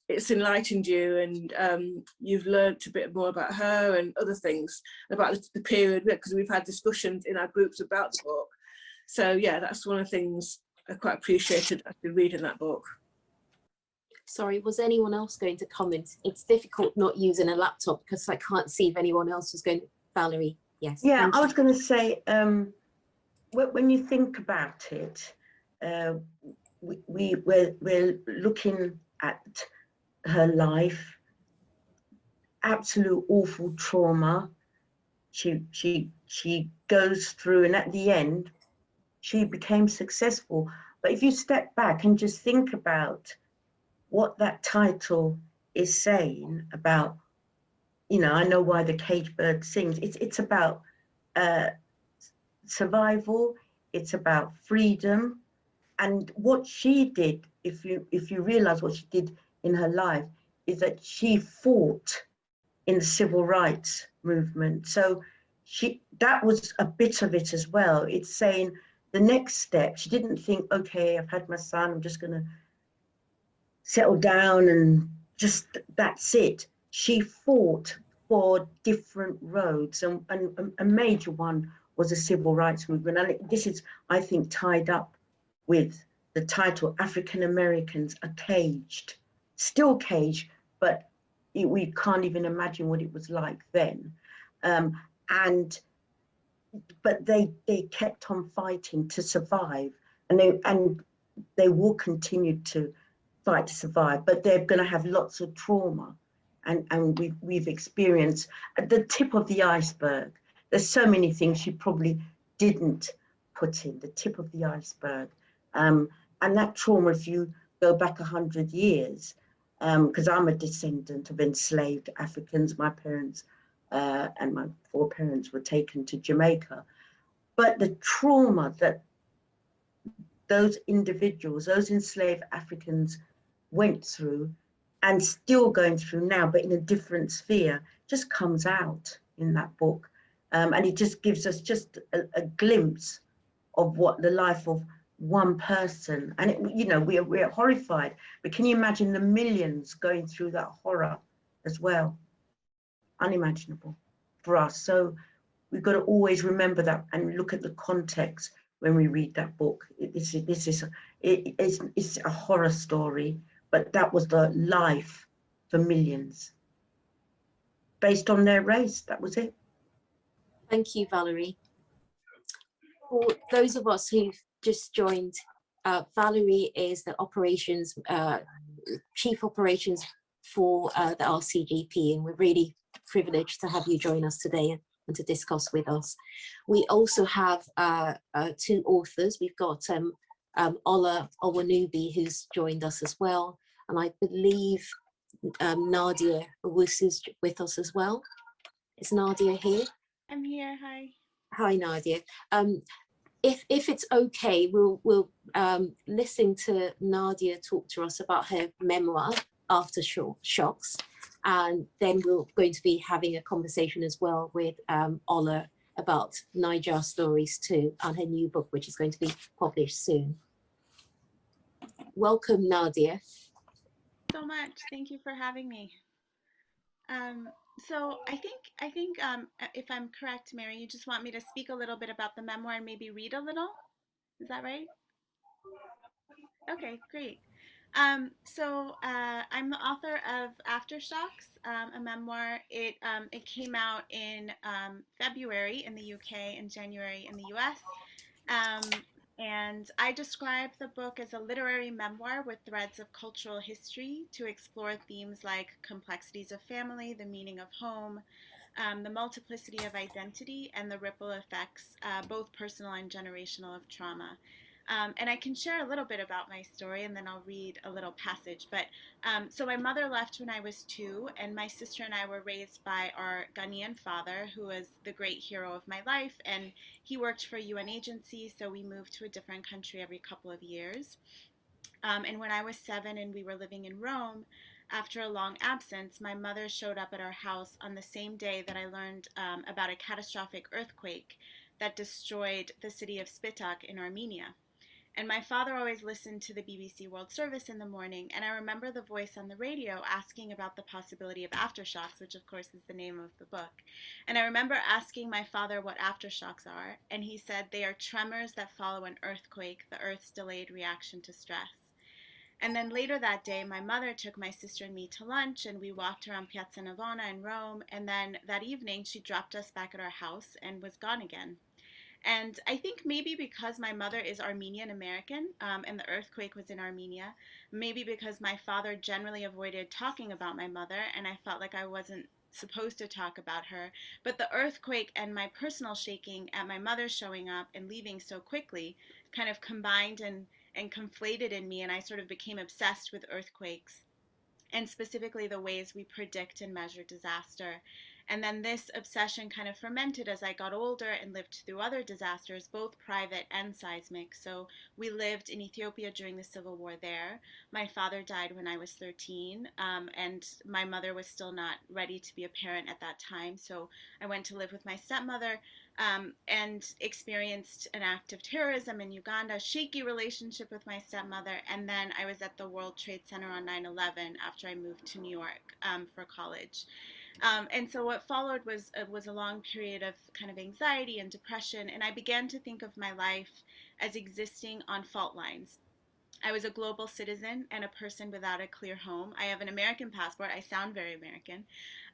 it's enlightened you, and you've learnt a bit more about her and other things about the period, because we've had discussions in our groups about the book. So yeah, that's one of the things I quite appreciated after reading that book. Sorry, was anyone else going to comment? It's difficult not using a laptop because I can't see if anyone else was going to. Valerie. Yes. Yeah, thank I you. was going to say, when you think about it, we're looking at her life, absolute awful trauma. She goes through, and at the end, she became successful. But if you step back and just think about what that title is saying about, I know why the caged bird sings. It's about survival. It's about freedom. And what she did, if you realize what she did in her life, is that she fought in the civil rights movement. So that was a bit of it as well. It's saying the next step, she didn't think, okay, I've had my son, I'm just going to settle down and just that's it. She fought for different roads, and a major one was the civil rights movement. And this is, I think, tied up with the title, African Americans are caged, still caged, but we can't even imagine what it was like then. But they kept on fighting to survive, and they will continue to fight to survive, but they're going to have lots of trauma, and we've experienced at the tip of the iceberg. There's so many things she probably didn't put in the tip of the iceberg, and that trauma, if you go back 100 years, because I'm a descendant of enslaved Africans, my parents and my foreparents were taken to Jamaica, but the trauma that those individuals, those enslaved Africans went through and still going through now, but in a different sphere, just comes out in that book. And it just gives us just a glimpse of what the life of one person, and we're horrified, but can you imagine the millions going through that horror as well? Unimaginable for us. So we've got to always remember that and look at the context when we read that book. It's a horror story, but that was the life for millions based on their race. That was it. Thank you, Valerie. For those of us who've just joined, Valerie is the chief operations for the RCGP, and we're really privileged to have you join us today and to discuss with us. We also have two authors. We've got Ola Awonubi, who's joined us as well, and I believe Nadia Owusu is with us as well. Is Nadia here? I'm here. Hi. Hi, Nadia. If it's okay, we'll listen to Nadia talk to us about her memoir, Aftershocks, and then we're going to be having a conversation as well with Ola about Naija Stories too, and her new book, which is going to be published soon. Welcome, Nadia. So much. Thank you for having me. So I think if I'm correct, Mary, you just want me to speak a little bit about the memoir and maybe read a little. Is that right? Okay, great. I'm the author of Aftershocks, a memoir. It came out in February in the UK and January in the US. And I describe the book as a literary memoir with threads of cultural history to explore themes like complexities of family, the meaning of home, the multiplicity of identity, and the ripple effects, both personal and generational, of trauma. And I can share a little bit about my story, and then I'll read a little passage. But so my mother left when I was 2, and my sister and I were raised by our Ghanaian father, who was the great hero of my life. And he worked for a UN agency, so we moved to a different country every couple of years. And when I was 7 and we were living in Rome, after a long absence, my mother showed up at our house on the same day that I learned about a catastrophic earthquake that destroyed the city of Spitak in Armenia. And my father always listened to the BBC World Service in the morning, and I remember the voice on the radio asking about the possibility of aftershocks, which of course is the name of the book. And I remember asking my father what aftershocks are, and he said they are tremors that follow an earthquake, the Earth's delayed reaction to stress. And then later that day, my mother took my sister and me to lunch, and we walked around Piazza Navona in Rome. And then that evening, she dropped us back at our house and was gone again. And I think maybe because my mother is Armenian American, and the earthquake was in Armenia, maybe because my father generally avoided talking about my mother, and I felt like I wasn't supposed to talk about her. But the earthquake and my personal shaking at my mother showing up and leaving so quickly kind of combined and conflated in me, and I sort of became obsessed with earthquakes and specifically the ways we predict and measure disaster. And then this obsession kind of fermented as I got older and lived through other disasters, both private and seismic. So we lived in Ethiopia during the civil war there. My father died when I was 13, and my mother was still not ready to be a parent at that time. So I went to live with my stepmother, and experienced an act of terrorism in Uganda, shaky relationship with my stepmother, and then I was at the World Trade Center on 9/11 after I moved to New York for college. And so what followed was a long period of kind of anxiety and depression, and I began to think of my life as existing on fault lines. I was a global citizen and a person without a clear home. I have an American passport. I sound very American.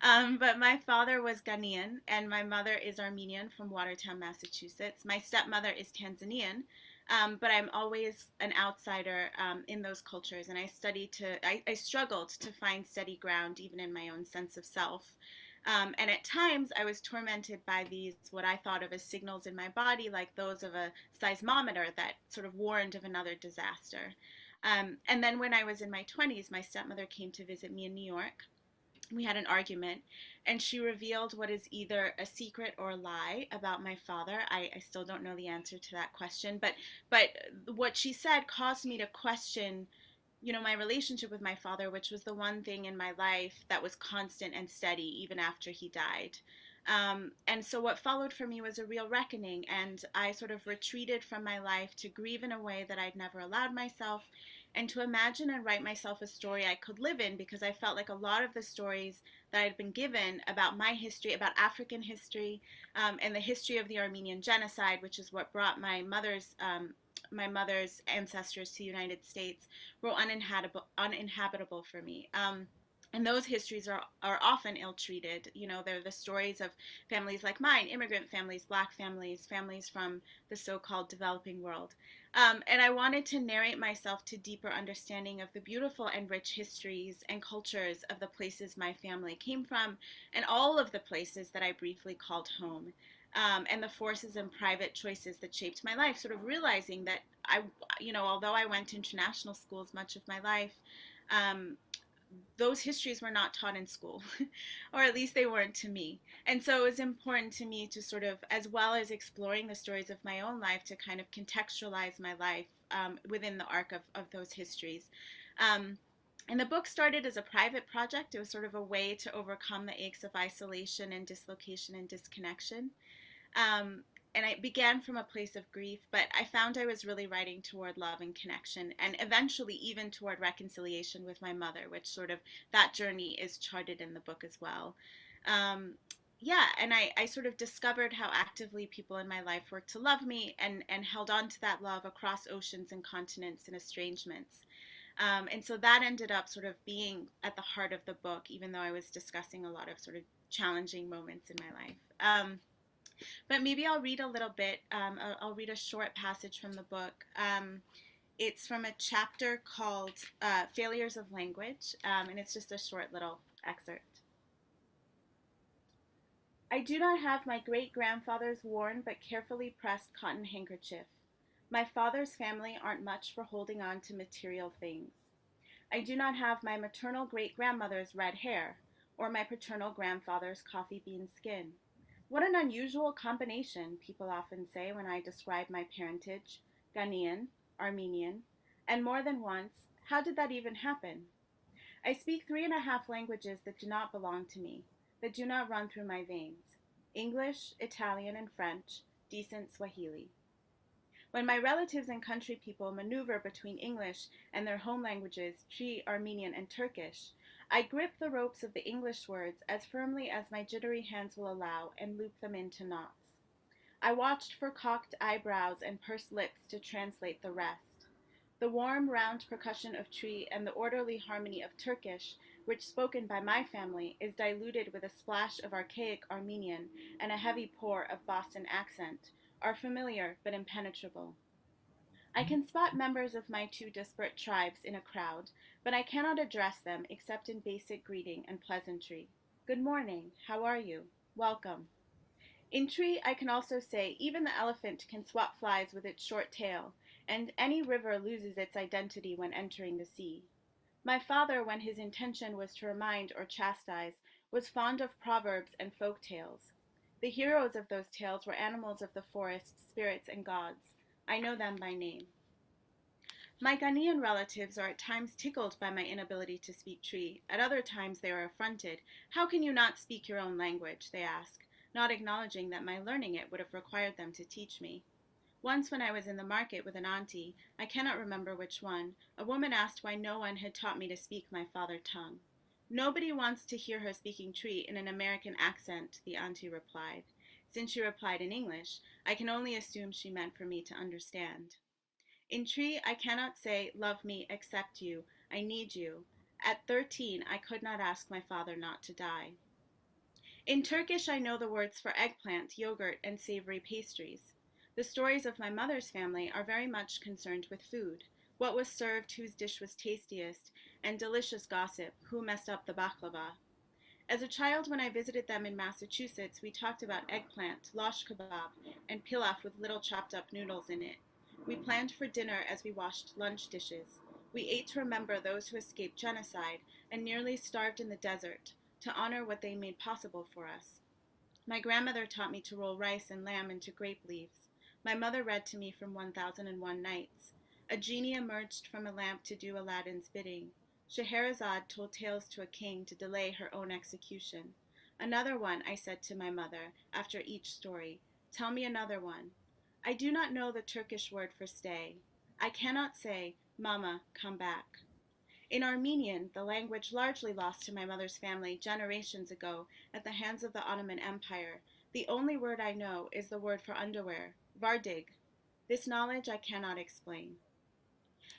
But my father was Ghanaian and my mother is Armenian from Watertown, Massachusetts. My stepmother is Tanzanian, but I'm always an outsider in those cultures. And I struggled to find steady ground even in my own sense of self. And at times I was tormented by these, what I thought of as signals in my body, like those of a seismometer that sort of warned of another disaster. And then when I was in my 20s, my stepmother came to visit me in New York. We had an argument, and she revealed what is either a secret or a lie about my father. I still don't know the answer to that question, but what she said caused me to question, my relationship with my father, which was the one thing in my life that was constant and steady even after he died. And so what followed for me was a real reckoning, and I sort of retreated from my life to grieve in a way that I'd never allowed myself, and to imagine and write myself a story I could live in, because I felt like a lot of the stories that I'd been given about my history, about African history, and the history of the Armenian genocide, which is what brought my mother's ancestors to the United States, were uninhabitable for me. And those histories are often ill-treated. They're the stories of families like mine, immigrant families, Black families, families from the so-called developing world. And I wanted to narrate myself to deeper understanding of the beautiful and rich histories and cultures of the places my family came from, and all of the places that I briefly called home. And the forces and private choices that shaped my life, sort of realizing that although I went to international schools much of my life, those histories were not taught in school, or at least they weren't to me. And so it was important to me to sort of, as well as exploring the stories of my own life, to kind of contextualize my life within the arc of those histories. And the book started as a private project. It was sort of a way to overcome the aches of isolation and dislocation and disconnection. And I began from a place of grief, but I found I was really writing toward love and connection, and eventually even toward reconciliation with my mother, which sort of, that journey is charted in the book as well. And I sort of discovered how actively people in my life worked to love me, and held on to that love across oceans and continents and estrangements. And so that ended up sort of being at the heart of the book, even though I was discussing a lot of sort of challenging moments in my life. But maybe I'll read a little bit. I'll read a short passage from the book. It's from a chapter called Failures of Language, and it's just a short little excerpt. I do not have my great-grandfather's worn but carefully pressed cotton handkerchief. My father's family aren't much for holding on to material things. I do not have my maternal great-grandmother's red hair, or my paternal grandfather's coffee bean skin. What an unusual combination, people often say when I describe my parentage, Ghanaian, Armenian, and more than once, how did that even happen? I speak 3.5 languages that do not belong to me, that do not run through my veins: English, Italian, and French, decent Swahili. When my relatives and country people maneuver between English and their home languages, Twi, Armenian, and Turkish, I grip the ropes of the English words as firmly as my jittery hands will allow and loop them into knots. I watched for cocked eyebrows and pursed lips to translate the rest. The warm, round percussion of Tree and the orderly harmony of Turkish, which spoken by my family is diluted with a splash of archaic Armenian and a heavy pour of Boston accent, are familiar but impenetrable. I can spot members of my two disparate tribes in a crowd, but I cannot address them except in basic greeting and pleasantry. Good morning, how are you? Welcome. In Tree, I can also say even the elephant can swat flies with its short tail, and any river loses its identity when entering the sea. My father, when his intention was to remind or chastise, was fond of proverbs and folk tales. The heroes of those tales were animals of the forest, spirits, and gods. I know them by name. My Ghanaian relatives are at times tickled by my inability to speak Tree. At other times they are affronted. How can you not speak your own language, they ask, not acknowledging that my learning it would have required them to teach me. Once when I was in the market with an auntie, I cannot remember which one, a woman asked why no one had taught me to speak my father tongue. Nobody wants to hear her speaking Tree in an American accent, the auntie replied. Since she replied in English, I can only assume she meant for me to understand. In Tree, I cannot say, love me, accept you, I need you. At 13, I could not ask my father not to die. In Turkish, I know the words for eggplant, yogurt, and savory pastries. The stories of my mother's family are very much concerned with food, what was served, whose dish was tastiest, and delicious gossip, who messed up the baklava. As a child, when I visited them in Massachusetts, we talked about eggplant, losh kebab, and pilaf with little chopped up noodles in it. We planned for dinner as we washed lunch dishes. We ate to remember those who escaped genocide and nearly starved in the desert, to honor what they made possible for us. My grandmother taught me to roll rice and lamb into grape leaves. My mother read to me from 1001 Nights. A genie emerged from a lamp to do Aladdin's bidding. Scheherazade told tales to a king to delay her own execution. Another one, I said to my mother, after each story. Tell me another one. I do not know the Turkish word for stay. I cannot say, Mama, come back. In Armenian, the language largely lost to my mother's family generations ago at the hands of the Ottoman Empire, the only word I know is the word for underwear, vardig. This knowledge I cannot explain.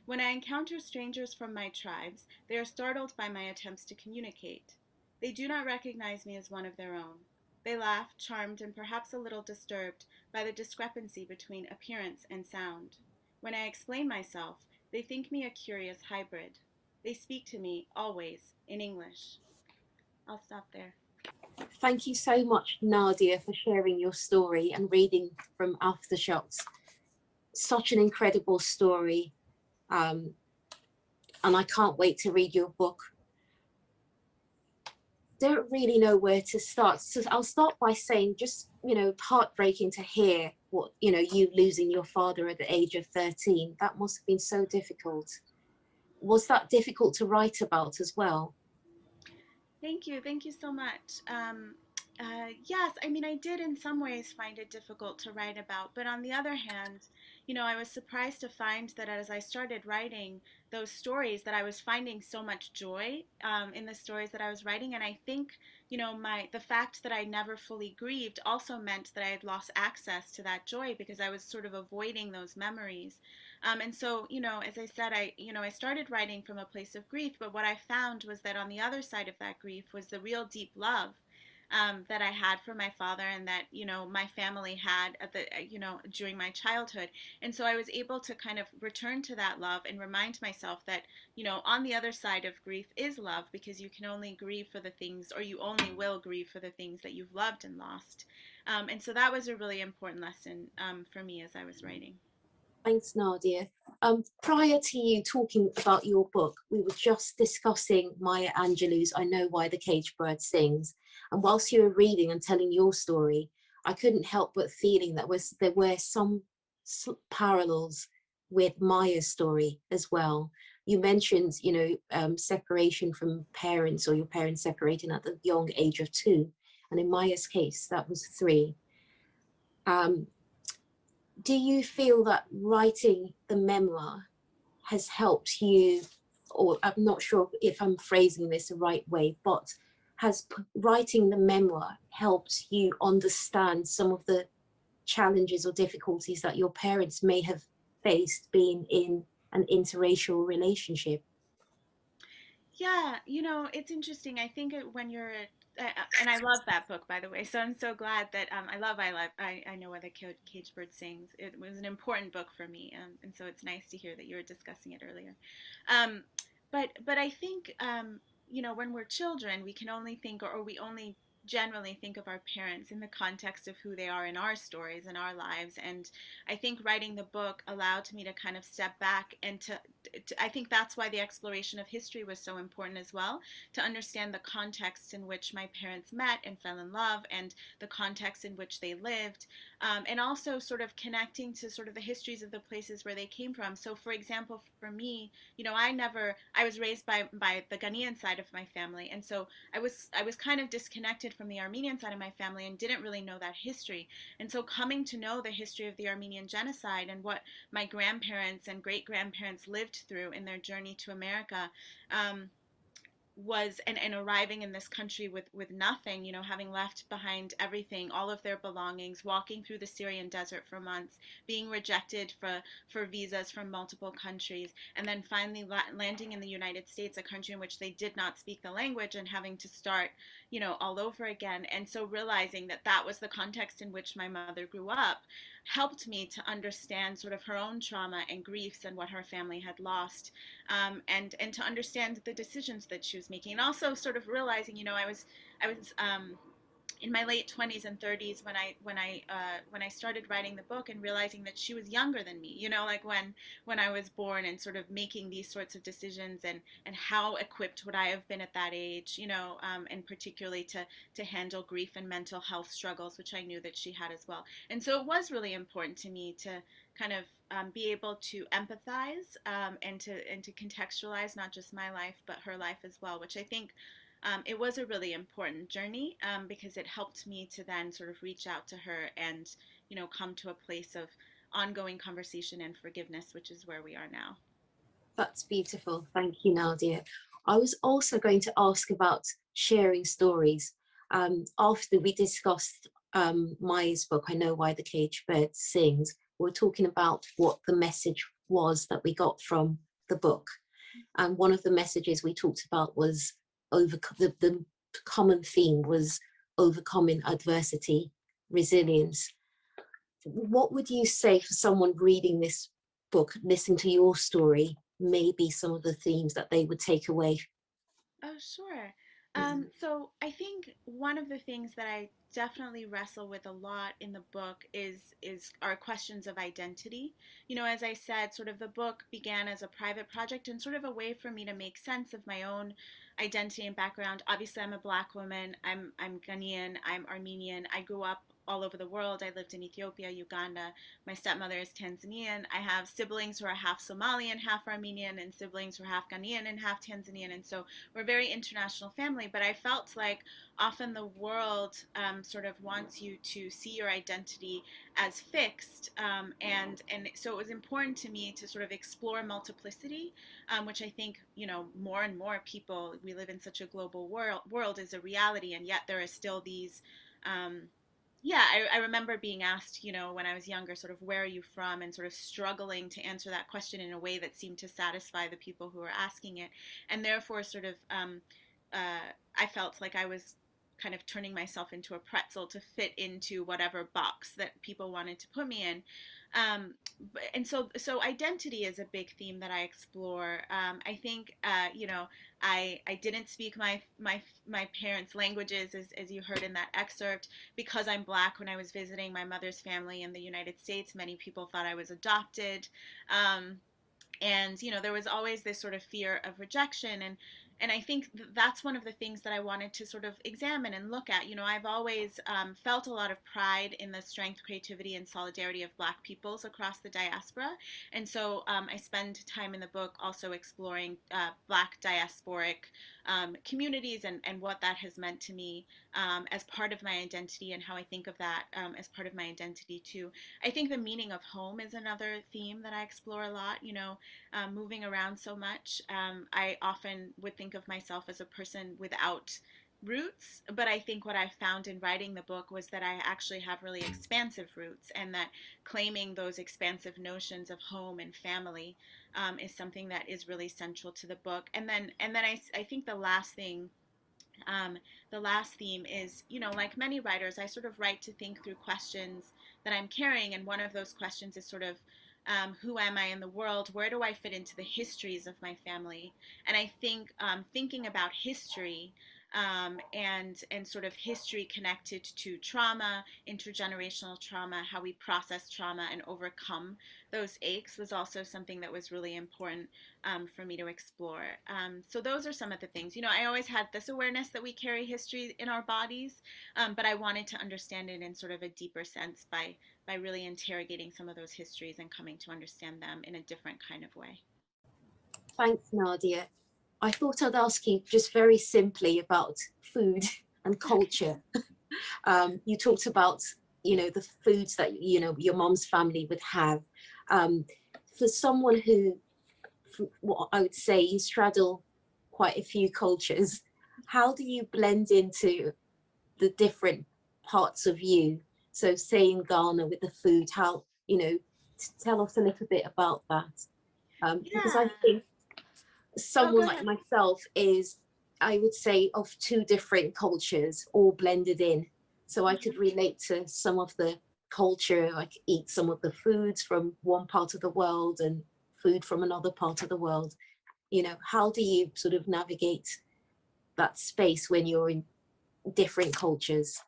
When I encounter strangers from my tribes, they are startled by my attempts to communicate. They do not recognize me as one of their own. They laugh, charmed and perhaps a little disturbed by the discrepancy between appearance and sound. When I explain myself, they think me a curious hybrid. They speak to me, always, in English. I'll stop there. Thank you so much, Nadia, for sharing your story and reading from Aftershocks. Such an incredible story. And I can't wait to read your book. Don't really know where to start. So I'll start by saying just, heartbreaking to hear what, you losing your father at the age of 13. That must have been so difficult. Was that difficult to write about as well? Thank you so much. Yes, I mean, I did in some ways find it difficult to write about, but on the other hand, I was surprised to find that as I started writing those stories, that I was finding so much joy in the stories that I was writing, and I think, the fact that I never fully grieved also meant that I had lost access to that joy because I was sort of avoiding those memories. And so, as I said, I started writing from a place of grief, but what I found was that on the other side of that grief was the real deep love that I had for my father and that, my family had at the, during my childhood. And so I was able to kind of return to that love and remind myself that, on the other side of grief is love, because you can only grieve for the things, or you only will grieve for the things that you've loved and lost. And so that was a really important lesson for me as I was writing. Thanks, Nadia. Prior to you talking about your book, we were just discussing Maya Angelou's I Know Why the Caged Bird Sings. And whilst you were reading and telling your story, I couldn't help but feeling that there were some parallels with Maya's story as well. You mentioned, separation from parents, or your parents separating at the young age of 2. And in Maya's case, that was 3. Do you feel that writing the memoir has helped you, or I'm not sure if I'm phrasing this the right way, but has writing the memoir helped you understand some of the challenges or difficulties that your parents may have faced being in an interracial relationship? Yeah, it's interesting. I think when you're, and I love that book, by the way. So I'm so glad that I know why the cage bird sings. It was an important book for me, and so it's nice to hear that you were discussing it earlier. Um, but I think when we're children, we can only think, or we only generally think of our parents in the context of who they are in our stories and our lives. And I think writing the book allowed me to kind of step back and I think that's why the exploration of history was so important as well, to understand the context in which my parents met and fell in love, and the context in which they lived, and also sort of connecting to sort of the histories of the places where they came from. So for example, for me, I was raised by the Ghanaian side of my family, and so I was kind of disconnected from the Armenian side of my family and didn't really know that history. And so coming to know the history of the Armenian genocide and what my grandparents and great grandparents lived through in their journey to America, was and arriving in this country with nothing, having left behind everything, all of their belongings, walking through the Syrian desert for months, being rejected for visas from multiple countries, and then finally landing in the United States, a country in which they did not speak the language, and having to start all over again. And so realizing that that was the context in which my mother grew up helped me to understand sort of her own trauma and griefs and what her family had lost, and to understand the decisions that she was making, and also sort of realizing, I was in my late 20s and 30s when I started writing the book, and realizing that she was younger than me, like when I was born, and sort of making these sorts of decisions, and how equipped would I have been at that age, and particularly to handle grief and mental health struggles, which I knew that she had as well. And so it was really important to me to kind of be able to empathize, and to contextualize not just my life but her life as well, which I think it was a really important journey, because it helped me to then sort of reach out to her and come to a place of ongoing conversation and forgiveness, which is where we are now. That's beautiful. Thank you, Nadia. I was also going to ask about sharing stories. After we discussed Maya's book, I Know Why the Caged Bird Sings, we were talking about what the message was that we got from the book. And one of the messages we talked about was the common theme was overcoming adversity, resilience. What would you say for someone reading this book, listening to your story, maybe some of the themes that they would take away? Oh, sure. So I think one of the things that I definitely wrestle with a lot in the book is are questions of identity. As I said, sort of the book began as a private project and sort of a way for me to make sense of my own identity and background. Obviously, I'm a Black woman. I'm Ghanaian. I'm Armenian. I grew up all over the world. I lived in Ethiopia, Uganda. My stepmother is Tanzanian. I have siblings who are half Somalian, half Armenian, and siblings who are half Ghanaian and half Tanzanian. And so we're a very international family. But I felt like often the world sort of wants you to see your identity as fixed, and so it was important to me to sort of explore multiplicity, which I think more and more people, we live in such a global world is a reality, and yet there are still these I remember being asked, when I was younger, sort of, where are you from? And sort of struggling to answer that question in a way that seemed to satisfy the people who were asking it. And therefore, sort of, I felt like I was kind of turning myself into a pretzel to fit into whatever box that people wanted to put me in. And so identity is a big theme that I explore. I think, I didn't speak my parents' languages, as you heard in that excerpt, because I'm Black. When I was visiting my mother's family in the United States, many people thought I was adopted. And there was always this sort of fear of rejection, and I think that's one of the things that I wanted to sort of examine and look at. I've always felt a lot of pride in the strength, creativity, and solidarity of Black peoples across the diaspora, and so I spend time in the book also exploring Black diasporic communities, and what that has meant to me as part of my identity, and how I think of that as part of my identity too. I think the meaning of home is another theme that I explore a lot. Moving around so much, I often would think of myself as a person without roots, but I think what I found in writing the book was that I actually have really expansive roots, and that claiming those expansive notions of home and family is something that is really central to the book. And then I think the last theme is, like many writers, I sort of write to think through questions that I'm carrying. And one of those questions is sort of, who am I in the world? Where do I fit into the histories of my family? And I think thinking about history and sort of history connected to trauma, intergenerational trauma, how we process trauma and overcome those aches was also something that was really important for me to explore. So those are some of the things. I always had this awareness that we carry history in our bodies, but I wanted to understand it in sort of a deeper sense by really interrogating some of those histories and coming to understand them in a different kind of way. Thanks, Nadia. I thought I'd ask you just very simply about food and culture. You talked about, the foods that, your mom's family would have. For someone who, what I would say, you straddle quite a few cultures, how do you blend into the different parts of you? So say in Ghana with the food, how, tell us a little bit about that. Because I think someone like myself is, I would say, of two different cultures all blended in. So I could relate to some of the culture, I could eat some of the foods from one part of the world and food from another part of the world. How do you sort of navigate that space when you're in different cultures?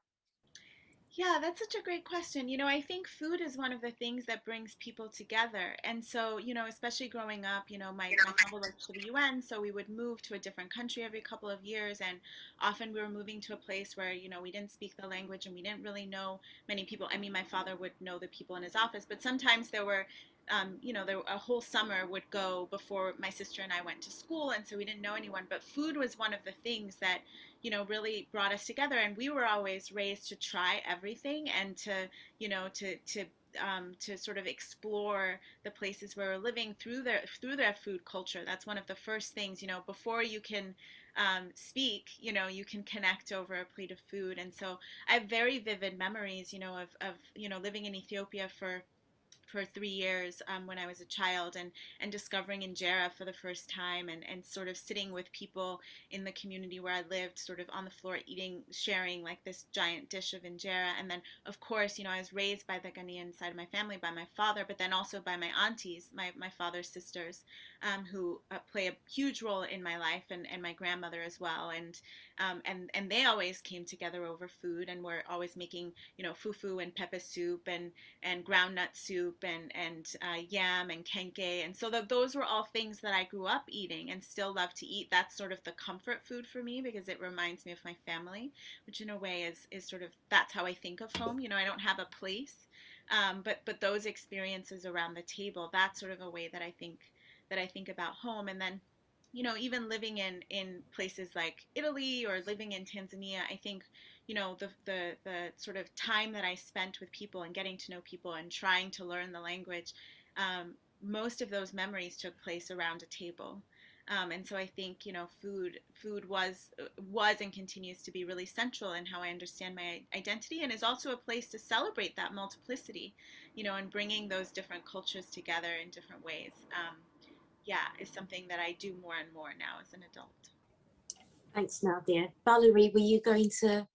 Yeah, that's such a great question. I think food is one of the things that brings people together. And so, especially growing up, my father worked for the UN, so we would move to a different country every couple of years. And often we were moving to a place where, we didn't speak the language and we didn't really know many people. I mean, my father would know the people in his office, but sometimes there were a whole summer would go before my sister and I went to school, and so we didn't know anyone. But food was one of the things that, really brought us together. And we were always raised to try everything and to sort of explore the places where we're living through their food culture. That's one of the first things, before you can speak, you can connect over a plate of food. And so I have very vivid memories, of living in Ethiopia for 3 years when I was a child, and discovering injera for the first time, and sort of sitting with people in the community where I lived, sort of on the floor eating, sharing like this giant dish of injera. And then, of course, I was raised by the Ghanaian side of my family, by my father, but then also by my aunties, my father's sisters, who play a huge role in my life, and my grandmother as well. And they always came together over food, and were always making, fufu and pepper soup and groundnut soup and yam and kenke. And so those were all things that I grew up eating and still love to eat. That's sort of the comfort food for me, because it reminds me of my family, which in a way is sort of, that's how I think of home. I don't have a place, but those experiences around the table, that's sort of a way that I think about home. And then, even living in places like Italy or living in Tanzania, I think, the sort of time that I spent with people and getting to know people and trying to learn the language, most of those memories took place around a table. And so I think, food was and continues to be really central in how I understand my identity, and is also a place to celebrate that multiplicity, and bringing those different cultures together in different ways. Is something that I do more and more now as an adult. Thanks, Nadia. Valerie, were you going to?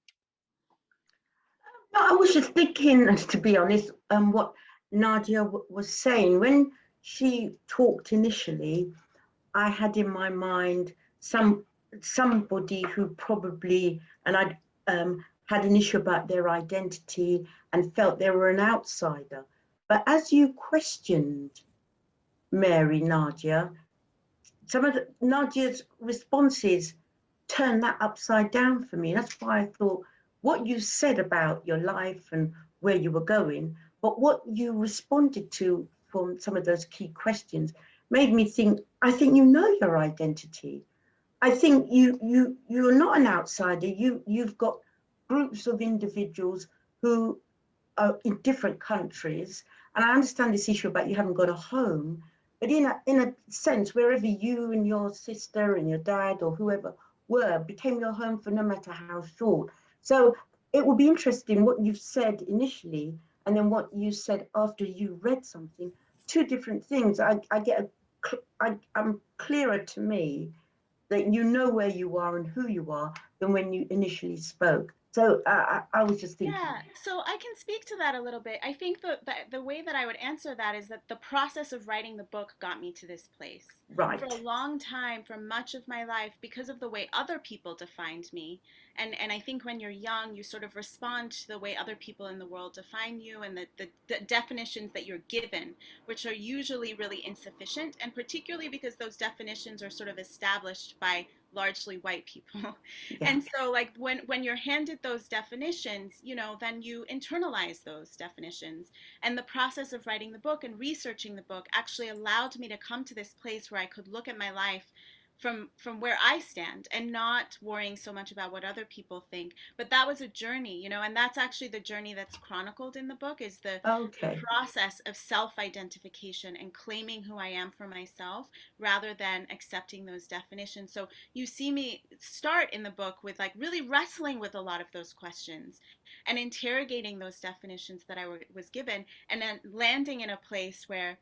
No, I was just thinking, to be honest, what Nadia was saying. When she talked initially, I had in my mind somebody who probably, and I had an issue about their identity and felt they were an outsider. But as you questioned Mary, Nadia, some of Nadia's responses turned that upside down for me. That's why I thought what you said about your life and where you were going, but what you responded to from some of those key questions made me think, I think you know your identity. I think you're not an outsider. You've got groups of individuals who are in different countries. And I understand this issue about you haven't got a home, but in a sense, wherever you and your sister and your dad or whoever were became your home for no matter how short. So it will be interesting what you've said initially and then what you said after you read something, two different things. I get I'm clearer to me that you know where you are and who you are than when you initially spoke. So I was just thinking. Yeah, so I can speak to that a little bit. I think the way that I would answer that is that the process of writing the book got me to this place. For a Right. long time, for much of my life, because of the way other people defined me, and I think when you're young, you sort of respond to the way other people in the world define you and the definitions that you're given, which are usually really insufficient, and particularly because those definitions are sort of established by largely white people. Yeah. And so like when you're handed those definitions, then you internalize those definitions. And the process of writing the book and researching the book actually allowed me to come to this place where I could look at my life from where I stand and not worrying so much about what other people think. But that was a journey, and that's actually the journey that's chronicled in the book, is the Okay. process of self-identification and claiming who I am for myself rather than accepting those definitions. So you see me start in the book with like really wrestling with a lot of those questions and interrogating those definitions that I was given, and then landing in a place where,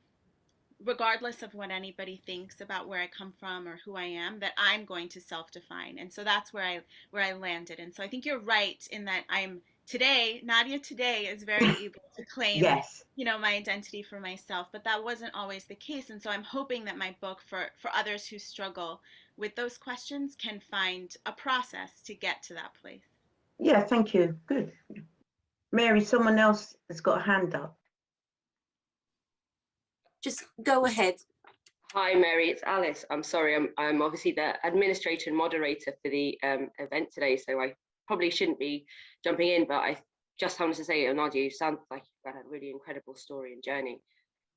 regardless of what anybody thinks about where I come from or who I am, that I'm going to self-define. And so that's where I landed. And so I think you're right in that Nadia today is very able to claim, Yes. my identity for myself, but that wasn't always the case. And so I'm hoping that my book for others who struggle with those questions can find a process to get to that place. Yeah, thank you. Good. Mary, someone else has got a hand up. Just go ahead. Hi, Mary, it's Alice. I'm sorry, I'm obviously the administrator and moderator for the event today, so I probably shouldn't be jumping in, but I just wanted to say, Nadia, you sound like you've got a really incredible story and journey.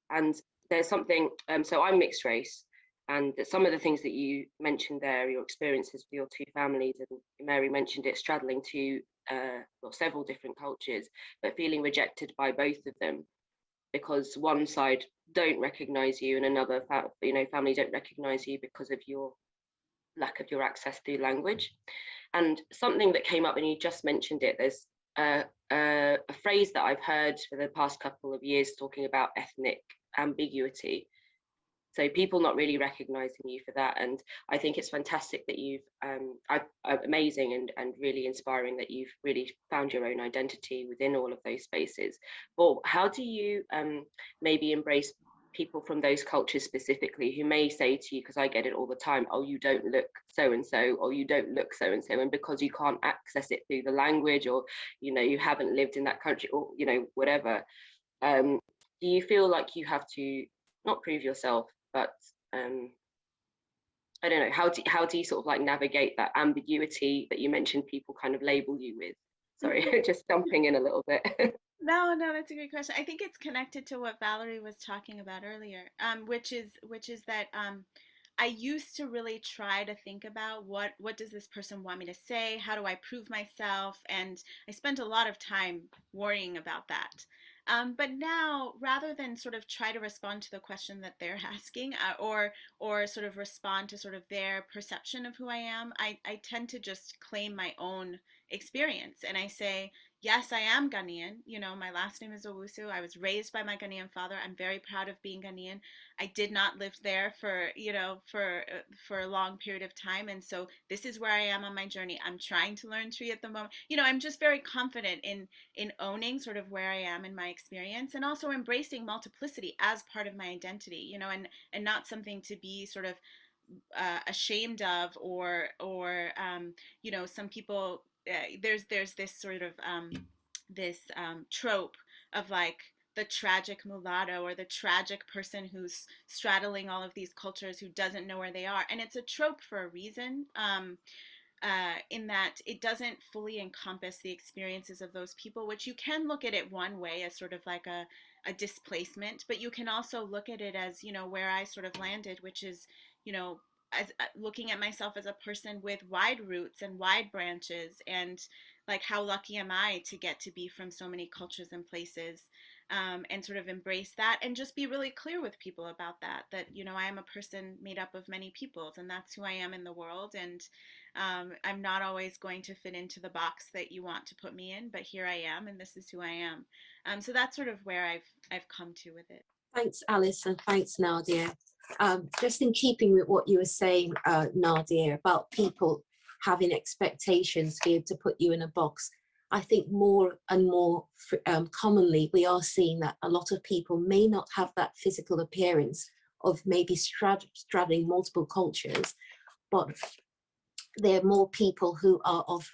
And there's something, so I'm mixed race, and some of the things that you mentioned there, your experiences with your two families, and Mary mentioned it, straddling to several different cultures, but feeling rejected by both of them, because one side don't recognize you and another family don't recognize you because of your lack of your access to language. And something that came up, and you just mentioned it, there's a phrase that I've heard for the past couple of years talking about ethnic ambiguity. So people not really recognizing you for that. And I think it's fantastic that you've amazing and really inspiring that you've really found your own identity within all of those spaces. Well, how do you maybe embrace people from those cultures specifically who may say to you, because I get it all the time, oh, you don't look so and so, or you don't look so and so, and because you can't access it through the language, or you haven't lived in that country, or whatever, do you feel like you have to not prove yourself, but I don't know, how do you sort of like navigate that ambiguity that you mentioned people kind of label you with? Sorry, just jumping in a little bit. No, that's a great question. I think it's connected to what Valerie was talking about earlier, which is that I used to really try to think about what does this person want me to say? How do I prove myself? And I spent a lot of time worrying about that. But now, rather than sort of try to respond to the question that they're asking, or sort of respond to sort of their perception of who I am, I tend to just claim my own experience. And I say, yes, I am Ghanaian. My last name is Owusu. I was raised by my Ghanaian father. I'm very proud of being Ghanaian. I did not live there for a long period of time, and so this is where I am on my journey. I'm trying to learn Tree at the moment. I'm just very confident in owning sort of where I am in my experience, and also embracing multiplicity as part of my identity. And not something to be sort of ashamed of, or some people, there's this sort of trope of like the tragic mulatto, or the tragic person who's straddling all of these cultures who doesn't know where they are. And it's a trope for a reason, in that it doesn't fully encompass the experiences of those people, which you can look at it one way as sort of like a displacement, but you can also look at it as, where I sort of landed, which is, as looking at myself as a person with wide roots and wide branches, and like, how lucky am I to get to be from so many cultures and places, and sort of embrace that, and just be really clear with people about that I am a person made up of many peoples, and that's who I am in the world. And I'm not always going to fit into the box that you want to put me in, but here I am, and this is who I am. So that's sort of where I've come to with it. Thanks, Alice, and thanks, Nadia. Just in keeping with what you were saying, Nadia, about people having expectations to be able to put you in a box, I think more and more commonly we are seeing that a lot of people may not have that physical appearance of maybe straddling multiple cultures, but there are more people who are of,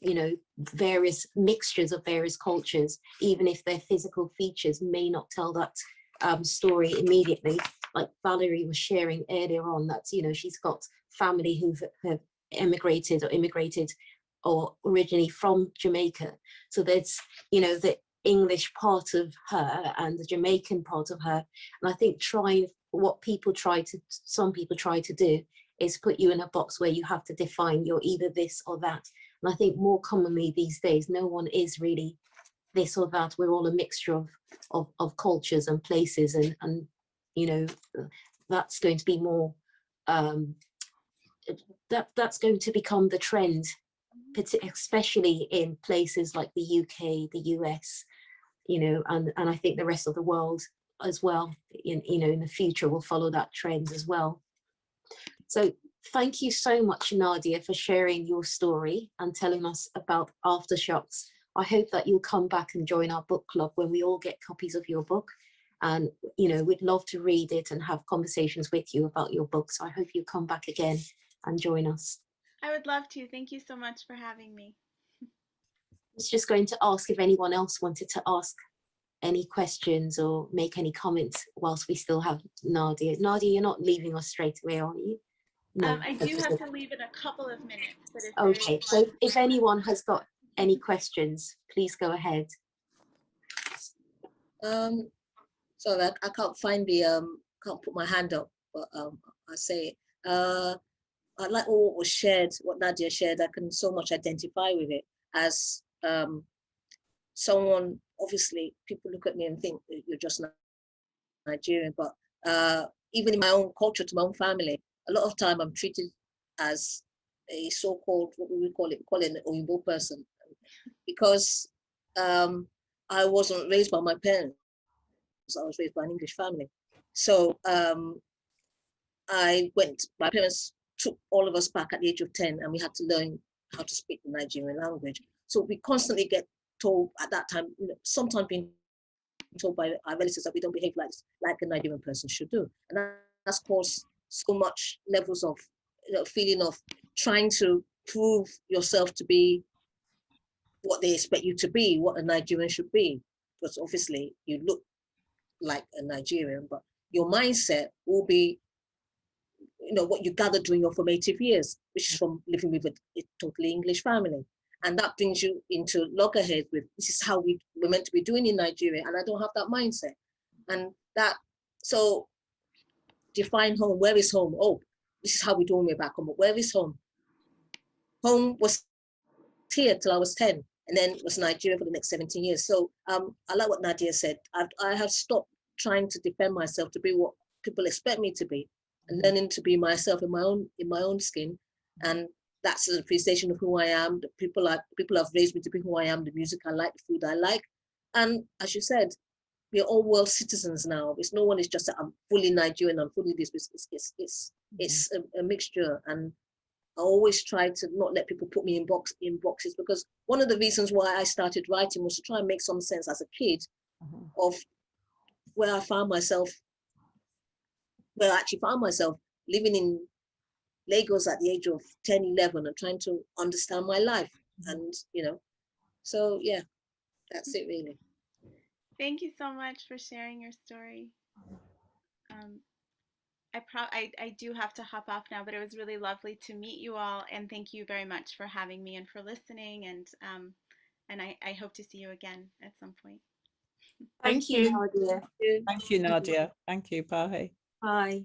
you know, various mixtures of various cultures, even if their physical features may not tell that story immediately. Like Valerie was sharing earlier on, that, you know, she's got family who have immigrated or originally from Jamaica. So there's, you know, the English part of her and the Jamaican part of her. And I think some people try to do is put you in a box where you have to define you're either this or that. And I think more commonly these days, no one is really this or that. We're all a mixture of cultures and places, and you know, that's going to be more, that's going to become the trend, especially in places like the UK, the US, you know, and I think the rest of the world as well, you know, in the future will follow that trend as well. So thank you so much, Nadia, for sharing your story and telling us about Aftershocks. I hope that you'll come back and join our book club when we all get copies of your book. And, you know, we'd love to read it and have conversations with you about your book. So I hope you come back again and join us. I would love to. Thank you so much for having me. I was just going to ask if anyone else wanted to ask any questions or make any comments whilst we still have Nadia. Nadia, you're not leaving us straight away, are you? No. I do have to leave in a couple of minutes. But Okay, so if anyone has got any questions, please go ahead. So that I can't find the can't put my hand up, but I say I like all what was shared, what Nadia shared. I can so much identify with it as someone. Obviously, people look at me and think that you're just Nigerian, but even in my own culture, to my own family, a lot of time I'm treated as a so-called, what we call it an Oyinbo person, because I wasn't raised by my parents. I was raised by an English family. So my parents took all of us back at the age of 10, and we had to learn how to speak the Nigerian language. So we constantly get told at that time, you know, sometimes being told by our relatives that we don't behave like a Nigerian person should do. And that's caused so much levels of, you know, feeling of trying to prove yourself to be what they expect you to be, what a Nigerian should be. Because obviously you look like a Nigerian, but your mindset will be, you know, what you gathered during your formative years, which is from living with a totally English family. And that brings you into loggerheads with, this is how we're meant to be doing in Nigeria, and I don't have that mindset. And that, so define home. Where is home? Oh, this is how we do when we're back home. But where is home? Home was here till I was 10, and then was Nigeria for the next 17 years. So I like what Nadia said. I have stopped trying to defend myself to be what people expect me to be, and learning to be myself in my own skin. And that's an appreciation of who I am. The people have raised me to be who I am, the music I like, the food I like. And as you said, we're all world citizens now. It's no one is just I'm fully Nigerian, I'm fully this. It's a mixture. And I always try to not let people put me in boxes, because one of the reasons why I started writing was to try and make some sense as a kid of where I actually found myself living in Lagos at the age of 10, 11, and trying to understand my life. And, you know, so yeah, that's it really. Thank you so much for sharing your story. I do have to hop off now, but it was really lovely to meet you all, and thank you very much for having me and for listening, and I hope to see you again at some point. Thank you, Nadia. Thank you, Nadia. Thank you. Bye. Bye.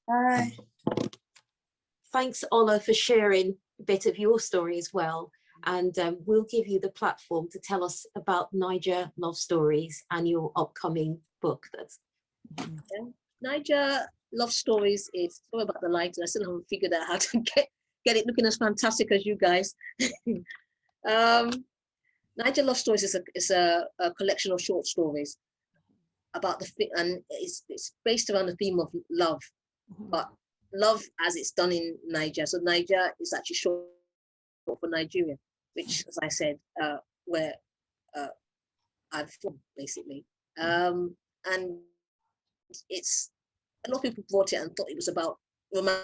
Bye. Thanks, Ola, for sharing a bit of your story as well. And we'll give you the platform to tell us about Naija Love Stories and your upcoming book. Naija Love Stories is all about the light. I still haven't figured out how to get it looking as fantastic as you guys. Naija Love Stories is a collection of short stories. about and it's based around the theme of love, but love as it's done in Niger. So Niger is actually short for Nigeria, which, as I said, where I'm from, basically. And it's, a lot of people bought it and thought it was about romance,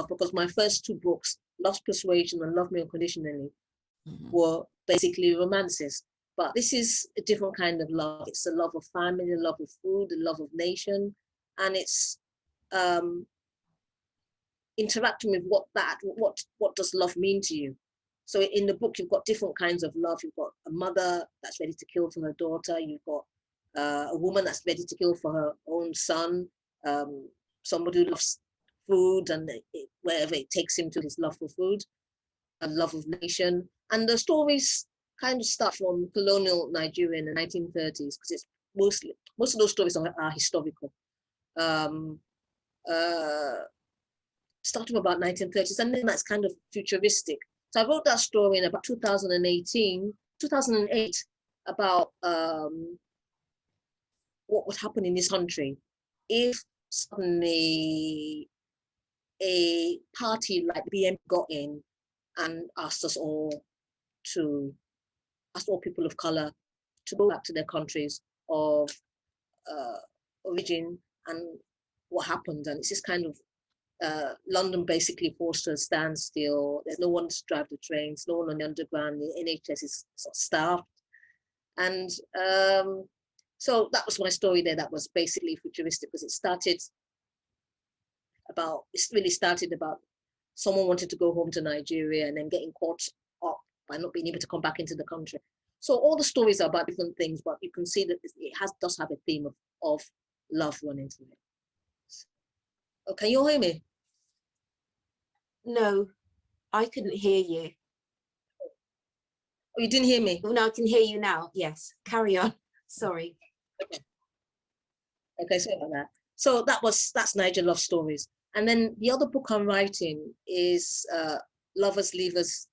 because my first two books, Love's Persuasion and Love Me Unconditionally, were basically romances. But this is a different kind of love. It's the love of family, the love of food, the love of nation, and it's interacting with what does love mean to you. So in the book, you've got different kinds of love. You've got a mother that's ready to kill for her daughter. You've got a woman that's ready to kill for her own son. Somebody who loves food, and wherever it takes him to, his love for food, a love of nation. And the stories kind of start from colonial Nigeria in the 1930s, because it's most of those stories are historical. Starting about 1930s, and then that's kind of futuristic. So I wrote that story in about 2008, about what would happen in this country if suddenly a party like BHM got in and asked all people of color to go back to their countries of origin, and what happened. And it's this kind of London basically forced to a standstill. There's no one to drive the trains, no one on the underground. The NHS is sort of staffed. And so that was my story there. That was basically futuristic, because it really started about someone wanted to go home to Nigeria and then getting caught up by not being able to come back into the country. So all the stories are about different things, but you can see that it does have a theme of love running through it. Oh, can you all hear me? No, I couldn't hear you. Oh, you didn't hear me? No, I can hear you now. Yes, carry on. Sorry. Okay, sorry about that. So that's Naija Love Stories. And then the other book I'm writing is Lovers, Leavers,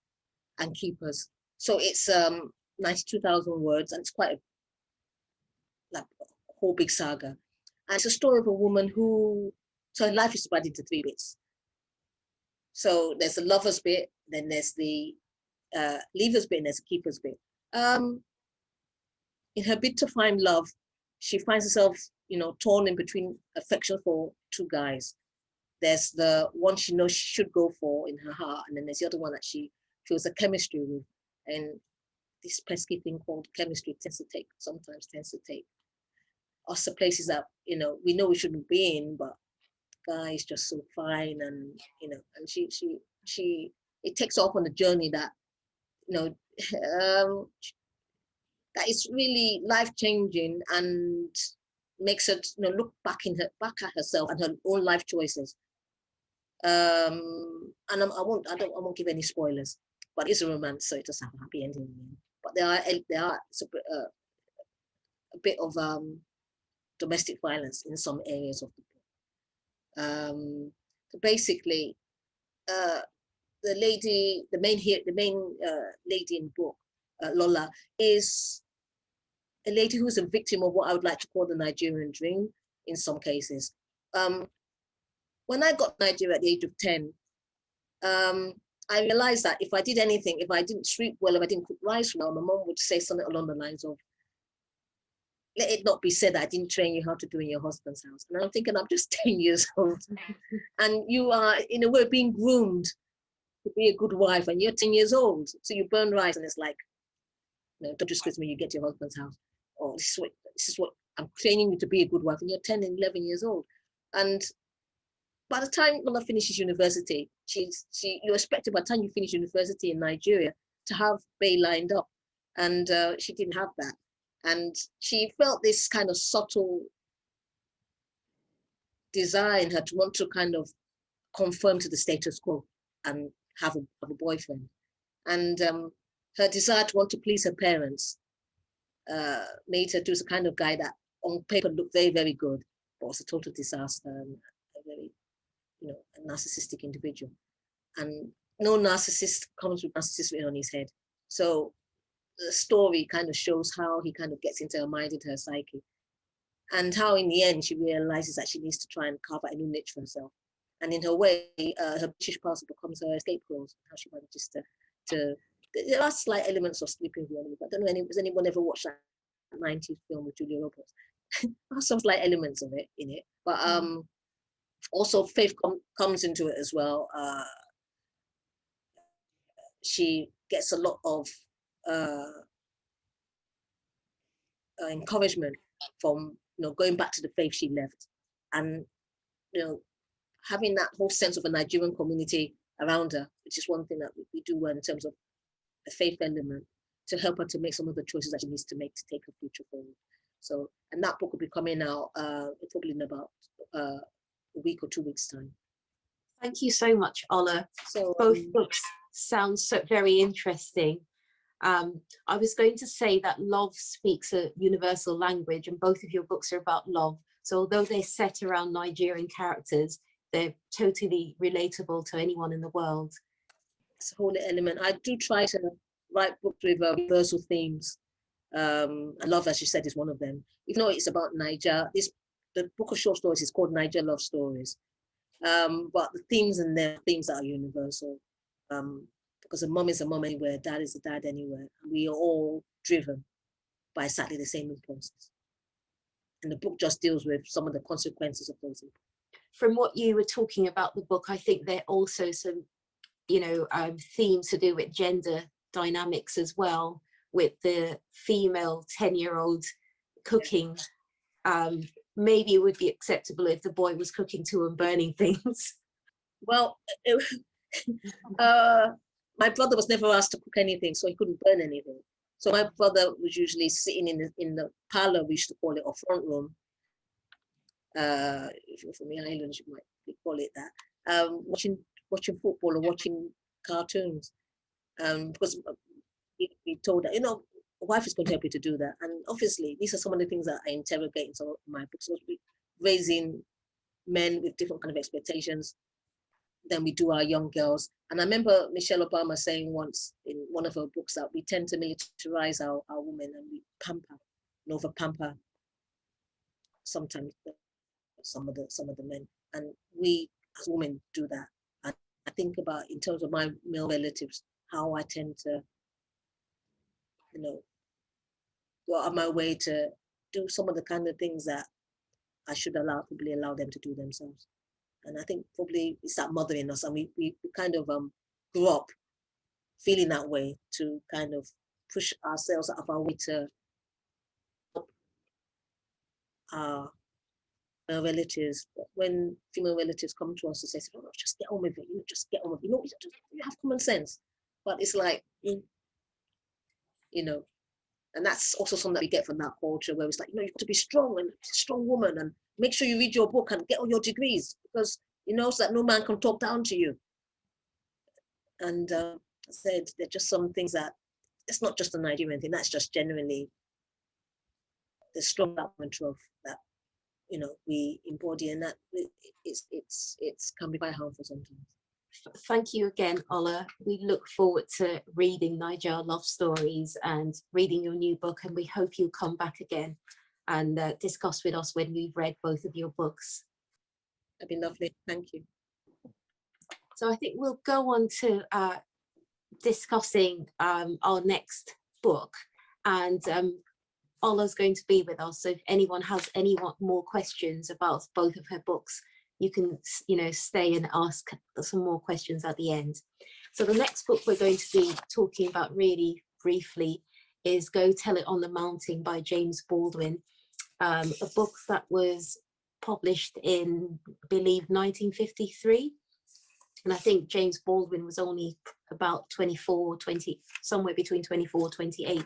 and Keepers. So it's 92,000 words, and it's quite a whole big saga. And it's a story of a woman so her life is divided into 3 bits. So there's the lovers bit, then there's the leavers bit, and there's the keepers bit. In her bid to find love, she finds herself, torn in between affection for 2 guys. There's the one she knows she should go for in her heart, and then there's the other one that she feels a chemistry with. And this pesky thing called chemistry sometimes tends to take us to places that, we know we shouldn't be in, but guy is just so fine, and and she it takes off on a journey that that is really life-changing, and makes her look back at herself and her own life choices. And I won't give any spoilers, but it's a romance, so it does have a happy ending. But there are a bit of domestic violence in some areas of the book. So basically, the main lady in the book, Lola, is a lady who's a victim of what I would like to call the Nigerian dream in some cases. When I got to Nigeria at the age of 10, I realized that if I did anything, if I didn't sleep well, if I didn't cook rice well, my mom would say something along the lines of, let it not be said that I didn't train you how to do in your husband's house. And I'm thinking, I'm just 10 years old. And you are, in a way, being groomed to be a good wife, and you're 10 years old. So you burn rice, and it's like, don't just kiss me, you get to your husband's house. Or this is what I'm training you to be a good wife, and you're 10 and 11 years old. And by the time Lola finishes university, you're expected by the time you finish university in Nigeria to have Bay lined up. And she didn't have that. And she felt this kind of subtle desire in her to want to kind of conform to the status quo and have a boyfriend. And her desire to want to please her parents made her do the kind of guy that on paper looked very, very good, but was a total disaster and a very, a narcissistic individual. And no narcissist comes with narcissism written on his head. So the story kind of shows how he kind of gets into her mind, into her psyche. and how in the end she realizes that she needs to try and carve out a new niche for herself. And in her way, her British past becomes her escape clause. How she manages to there are slight elements of Sleeping Beauty. I don't know, has anyone ever watched that 90s film with Julia Roberts? There are some slight elements of it in it, but also faith comes into it as well. She gets a lot of encouragement from going back to the faith she left, and having that whole sense of a Nigerian community around her, which is one thing that we do well in terms of the faith element, to help her to make some of the choices that she needs to make to take her future forward. So, and that book will be coming out probably in about a week or 2 weeks' time. Thank you so much, Ola. So both books sound so very interesting. I was going to say that love speaks a universal language, and both of your books are about love. So although they're set around Nigerian characters, they're totally relatable to anyone in the world. It's a whole element. I do try to write books with universal themes. And love, as you said, is one of them. Even though it's about Niger, the book of short stories is called Naija Love Stories. But the themes in there, themes that are universal. Because a mom is a mom anywhere, dad is a dad anywhere. And we are all driven by exactly the same impulses. And the book just deals with some of the consequences of those impulses. From what you were talking about the book, I think there are also some, themes to do with gender dynamics as well, with the female 10-year-old cooking. Maybe it would be acceptable if the boy was cooking too and burning things. Well, my brother was never asked to cook anything, so he couldn't burn anything. So my brother was usually sitting in the parlor, we used to call it, or front room. If you're from the islands, you might call it that. Watching football or watching cartoons. Because he told that, a wife is going to help you to do that. And obviously, these are some of the things that I interrogate in some of my books. So raising men with different kind of expectations than we do our young girls. And I remember Michelle Obama saying once in one of her books that we tend to militarize our women, and we pamper and over pamper sometimes some of the men, and we as women do that. And I think about, in terms of my male relatives, how I tend to go out of my way to do some of the kind of things that I should probably allow them to do themselves. And I think probably it's that mother in us, and we kind of grew up feeling that way, to kind of push ourselves out of our way to help our male relatives. But when female relatives come to us and say, "Oh, just get on with it, just get on with it, you have common sense," but it's like, and that's also something that we get from that culture, where it's like, you have to be strong and a strong woman, and make sure you read your book and get all your degrees, because so that no man can talk down to you. And I said, there are just some things that, it's not just a Nigerian thing, that's just generally the strong mantra of that, we embody, and that it's can be quite harmful sometimes. Thank you again, Ola. We look forward to reading Naija Love Stories and reading your new book, and we hope you'll come back again and discuss with us when we've read both of your books. That'd be lovely. Thank you. So I think we'll go on to discussing our next book, and Ola's going to be with us. So if anyone has any more questions about both of her books, you can stay and ask some more questions at the end. So the next book we're going to be talking about really briefly is Go Tell It on the Mountain by James Baldwin, a book that was published in, I believe, 1953. And I think James Baldwin was only about 20, somewhere between 24, 28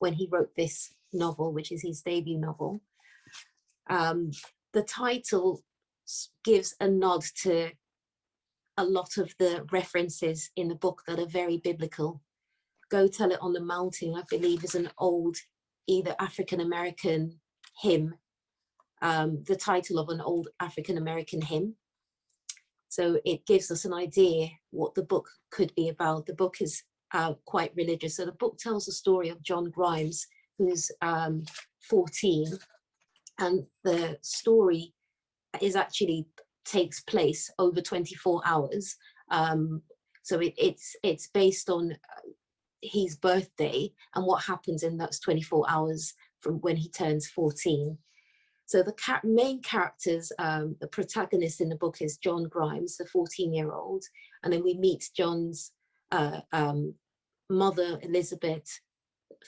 when he wrote this novel, which is his debut novel. The title gives a nod to a lot of the references in the book that are very biblical. Go Tell It on the Mountain, I believe, is an old, either African-American hymn, the title of an old African-American hymn. So it gives us an idea what the book could be about. The book is quite religious. So the book tells the story of John Grimes, who's 14, and the story is actually takes place over 24 hours. So it's based on his birthday and what happens in those 24 hours from when he turns 14. So the main characters, the protagonist in the book is John Grimes, the 14-year-old, and then we meet John's mother, Elizabeth,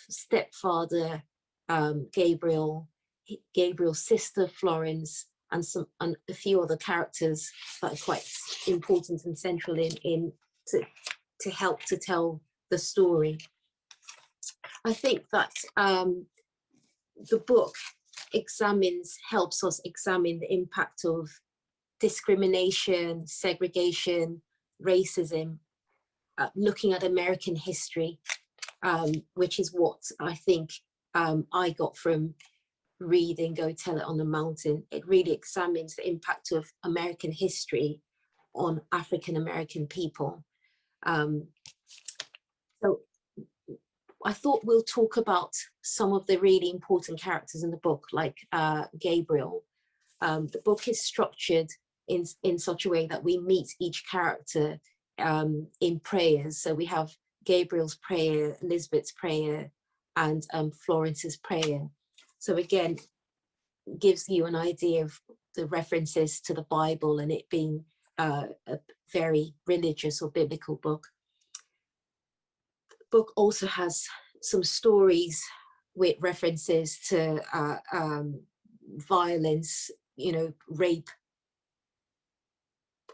stepfather, Gabriel, Gabriel's sister, Florence, and a few other characters that are quite important and central to help to tell the story. I think that the book helps us examine the impact of discrimination, segregation, racism, looking at American history, which is what I think I got from reading Go Tell It on the Mountain. It really examines the impact of American history on African American people. So I thought we'll talk about some of the really important characters in the book, like Gabriel. The book is structured in such a way that we meet each character in prayers. So we have Gabriel's prayer, Elizabeth's prayer, and Florence's prayer. So again, gives you an idea of the references to the Bible and it being a very religious or biblical book. The book also has some stories with references to violence, rape,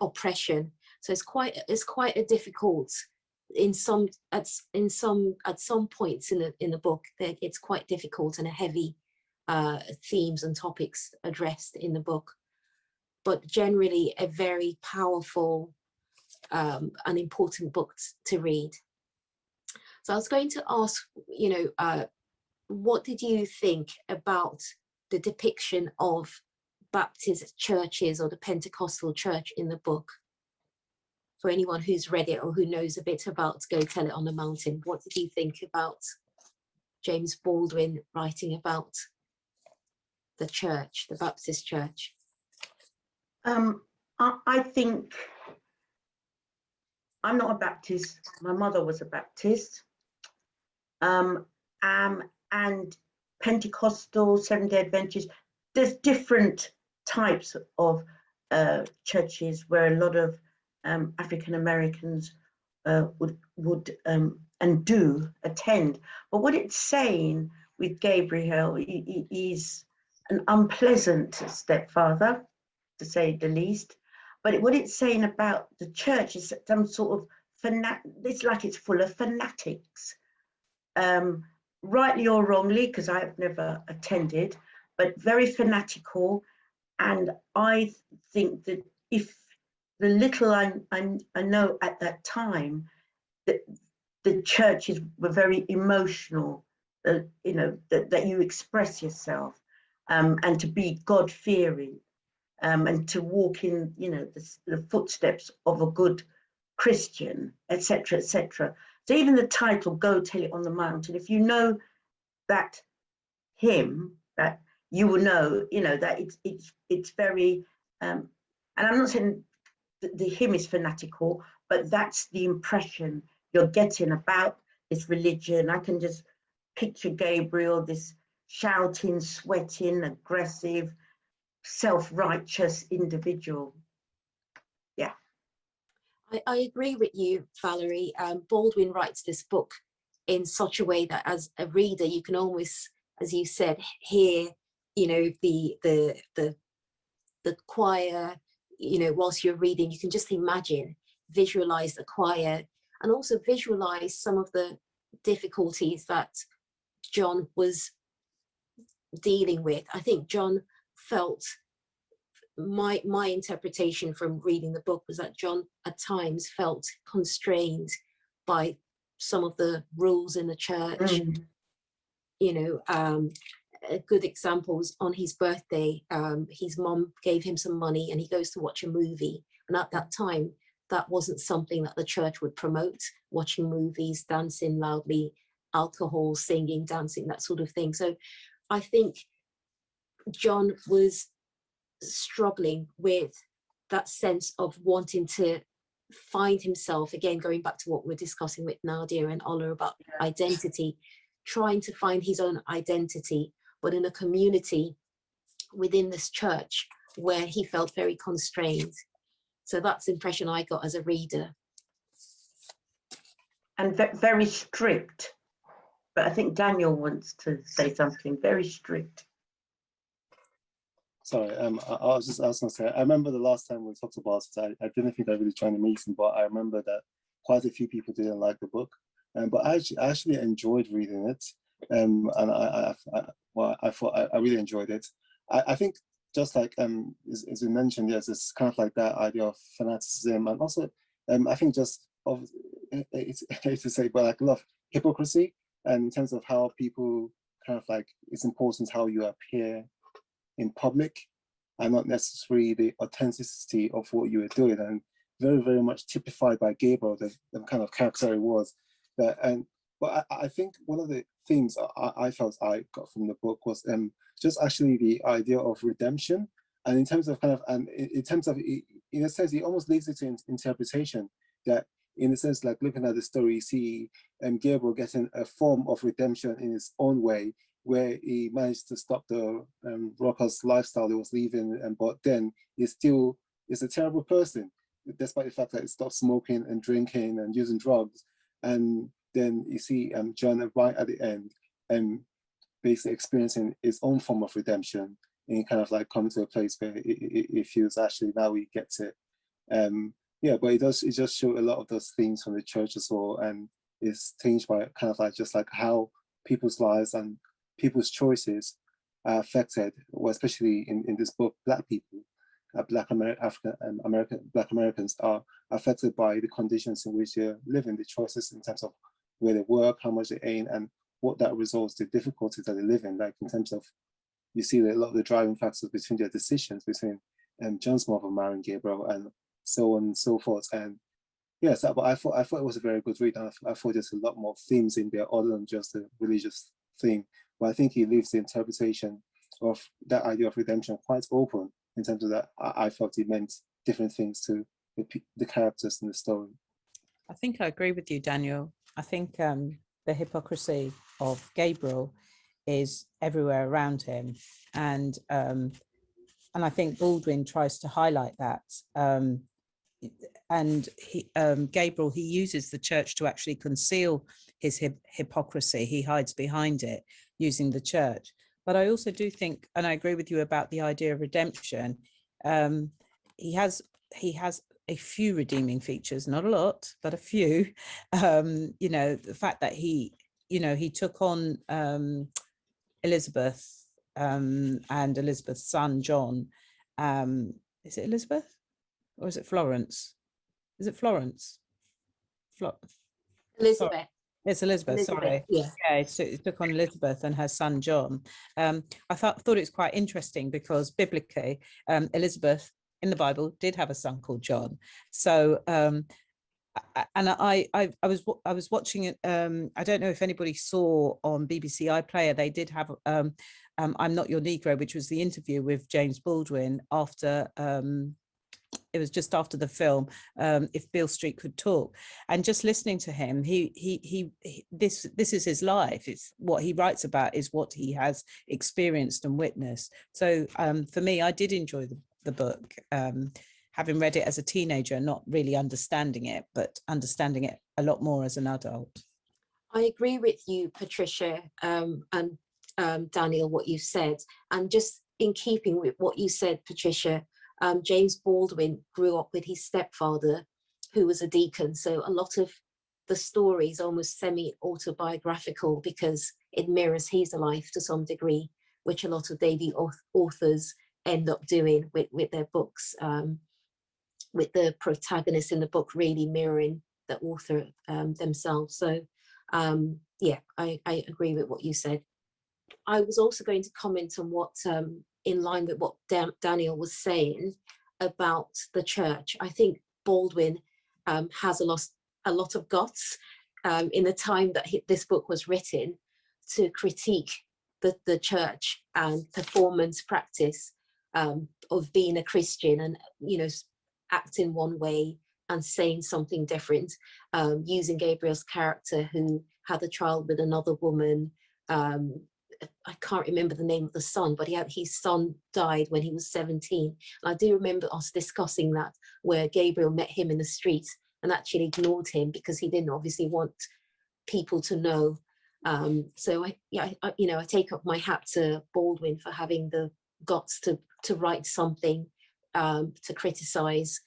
oppression. So it's quite a difficult at some points in the book that it's quite difficult and a heavy themes and topics addressed in the book, but generally a very powerful and important book to read. So I was going to ask, what did you think about the depiction of Baptist churches or the Pentecostal church in the book? For anyone who's read it or who knows a bit about Go Tell It on the Mountain, what did you think about James Baldwin writing about the church, the Baptist church? I think, I'm not a Baptist. My mother was a Baptist. And Pentecostal, Seventh-day Adventist, there's different types of churches where a lot of African Americans would and do attend. But what it's saying with Gabriel, he's an unpleasant stepfather, to say the least. But what it's saying about the church is some sort of it's like it's full of fanatics. Rightly or wrongly, because I've never attended, but very fanatical. And I think that if the little I know at that time, that the churches were very emotional, that you express yourself, and to be God-fearing, and to walk in, the footsteps of a good Christian, etc., etc. So even the title, Go Tell It on the Mountain, if you know that hymn, that you will know, that it's very, and I'm not saying the hymn is fanatical, but that's the impression you're getting about this religion. I can just picture Gabriel, this shouting, sweating, aggressive, self-righteous individual. Yeah. I agree with you, Valerie. Baldwin writes this book in such a way that as a reader, you can almost, as you said, hear, the choir, whilst you're reading, you can just imagine, visualize the choir, and also visualize some of the difficulties that John was dealing with. I think John felt, my interpretation from reading the book was that John at times felt constrained by some of the rules in the church. A good example was on his birthday, his mom gave him some money and he goes to watch a movie, and at that time that wasn't something that the church would promote, watching movies, dancing loudly, alcohol, singing, dancing, that sort of thing. So I think John was struggling with that sense of wanting to find himself, again, going back to what we're discussing with Nadia and Ola about identity, trying to find his own identity, but in a community within this church where he felt very constrained. So that's the impression I got as a reader. And very strict. But I think Daniel wants to say something. Very strict. Sorry, I was going to say, I remember the last time we talked about it, I didn't think I really joined the meeting, but I remember that quite a few people didn't like the book. But I actually enjoyed reading it. And I thought I really enjoyed it. I think just like as we mentioned, yes, it's kind of like that idea of fanaticism, and also I think just of it's to say, but like a lot of hypocrisy, and in terms of how people kind of like, it's important how you appear in public and not necessarily the authenticity of what you were doing, and very, very much typified by Gabriel, the kind of character he was. But I think one of the things I felt I got from the book was just actually the idea of redemption, and in terms of kind of, and in terms of, in a sense, it almost leaves it to interpretation, that in a sense, like looking at the story, you see Gabriel getting a form of redemption in his own way, where he managed to stop the rockers lifestyle he was living, but then he's a terrible person, despite the fact that he stopped smoking and drinking and using drugs. And then you see John right at the end, basically experiencing his own form of redemption, and kind of like coming to a place where it feels actually now he gets it. Yeah, but it just show a lot of those themes from the church as well, and it's changed by kind of like just like how people's lives and people's choices are affected, well, especially in this book, Black people, Black Americans are affected by the conditions in which they're living, the choices in terms of where they work, how much they earn, and what that results, the difficulties that they live in. Like in terms of, you see a lot of the driving factors between their decisions, between John's mother marrying Gabriel and so on and so forth. And yes, but I thought it was a very good read. And I thought there's a lot more themes in there other than just the religious theme. But I think he leaves the interpretation of that idea of redemption quite open, in terms of that I felt it meant different things to the characters in the story. I think I agree with you, Daniel. I think the hypocrisy of Gabriel is everywhere around him, and I think Baldwin tries to highlight that. And Gabriel, he uses the church to actually conceal his hypocrisy. He hides behind it using the church. But I also do think, and I agree with you about the idea of redemption. He has a few redeeming features, not a lot, but a few. You know, the fact that he took on Elizabeth and Elizabeth's son, John. Is it Elizabeth or is it Florence? Is it Florence? Elizabeth. Sorry. It's Elizabeth, sorry. Yeah. Yeah, so it took on Elizabeth and her son, John. I thought it was quite interesting because biblically, Elizabeth in the Bible did have a son called John. So, and I was watching it. I don't know if anybody saw on BBC iPlayer, they did have I'm Not Your Negro, which was the interview with James Baldwin after it was just after the film, If Beale Street Could Talk, and just listening to him, this is his life. It's what he writes about is what he has experienced and witnessed. So for me, I did enjoy the book, having read it as a teenager, not really understanding it, but understanding it a lot more as an adult. I agree with you, Patricia, and Daniel, what you said, and just in keeping with what you said, Patricia, James Baldwin grew up with his stepfather, who was a deacon. So a lot of the stories almost semi-autobiographical because it mirrors his life to some degree, which a lot of debut authors end up doing with their books, with the protagonist in the book really mirroring the author themselves. So yeah, I agree with what you said. I was also going to comment on what, in line with what Daniel was saying about the church. I think Baldwin has a lot of guts in the time that this book was written to critique the church and performance practice of being a Christian and, you know, acting one way and saying something different, using Gabriel's character who had a child with another woman. I can't remember the name of the son, but his son died when he was 17. And I do remember us discussing that, where Gabriel met him in the street and actually ignored him because he didn't obviously want people to know. So I take up my hat to Baldwin for having the guts to write something to criticize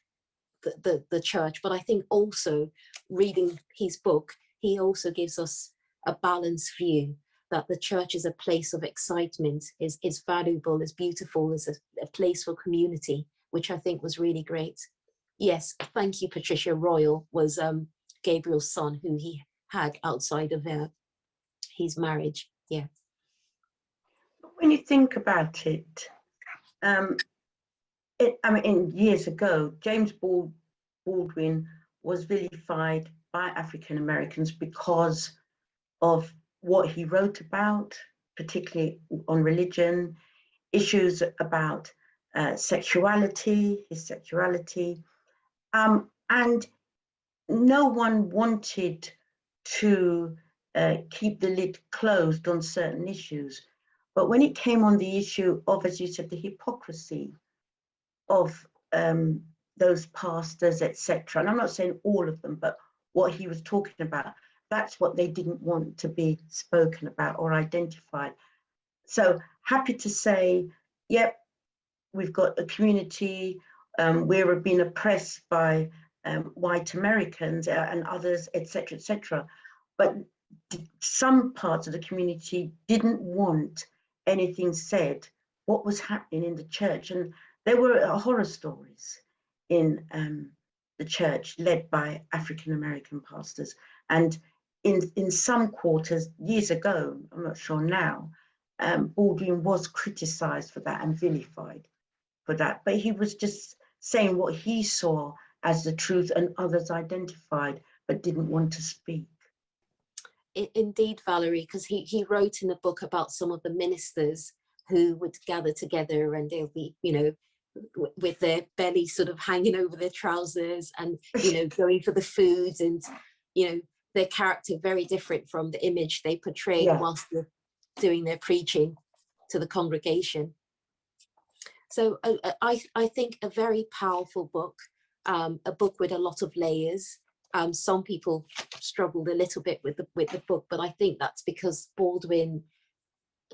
the church. But I think also reading his book, he also gives us a balanced view that the church is a place of excitement, is valuable, is beautiful, is a place for community, which I think was really great. Yes, thank you, Patricia. Royal was Gabriel's son, who he had outside of his marriage. Yeah. When you think about it, years ago, James Baldwin was vilified by African Americans because of what he wrote about, particularly on religion, issues about his sexuality, and no one wanted to keep the lid closed on certain issues. But when it came on the issue of, as you said, the hypocrisy of those pastors, etc., and I'm not saying all of them, but what he was talking about, that's what they didn't want to be spoken about or identified. So happy to say, yep, we've got a community, we're being oppressed by white Americans and others, etc., etc. But some parts of the community didn't want anything said what was happening in the church, and there were horror stories in the church led by African American pastors. And in some quarters years ago, I'm not sure now, Baldwin was criticized for that and vilified for that, but he was just saying what he saw as the truth, and others identified but didn't want to speak. Indeed, Valerie, because he wrote in the book about some of the ministers who would gather together and they'll be, you know, with their belly sort of hanging over their trousers and, you know, going for the food, and, you know, their character very different from the image they portray whilst they're doing their preaching to the congregation. So I think a very powerful book, a book with a lot of layers. Some people struggled a little bit with the book, but I think that's because Baldwin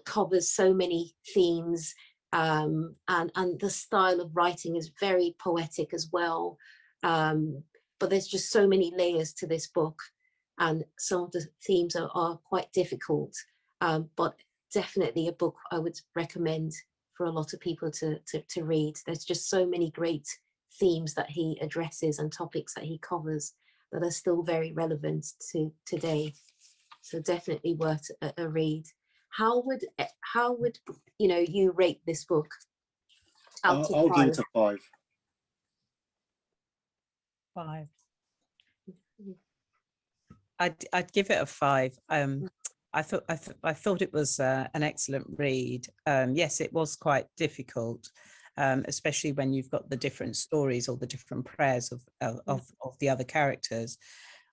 covers so many themes, and the style of writing is very poetic as well. But there's just so many layers to this book, and some of the themes are quite difficult, but definitely a book I would recommend for a lot of people to read. There's just so many great themes that he addresses and topics that he covers that are still very relevant to today. So definitely worth a read. How would you rate this book out of 5? I'll give it a 5. 5. I'd give it a 5. I thought it was an excellent read. Yes, it was quite difficult, especially when you've got the different stories or the different prayers of the other characters.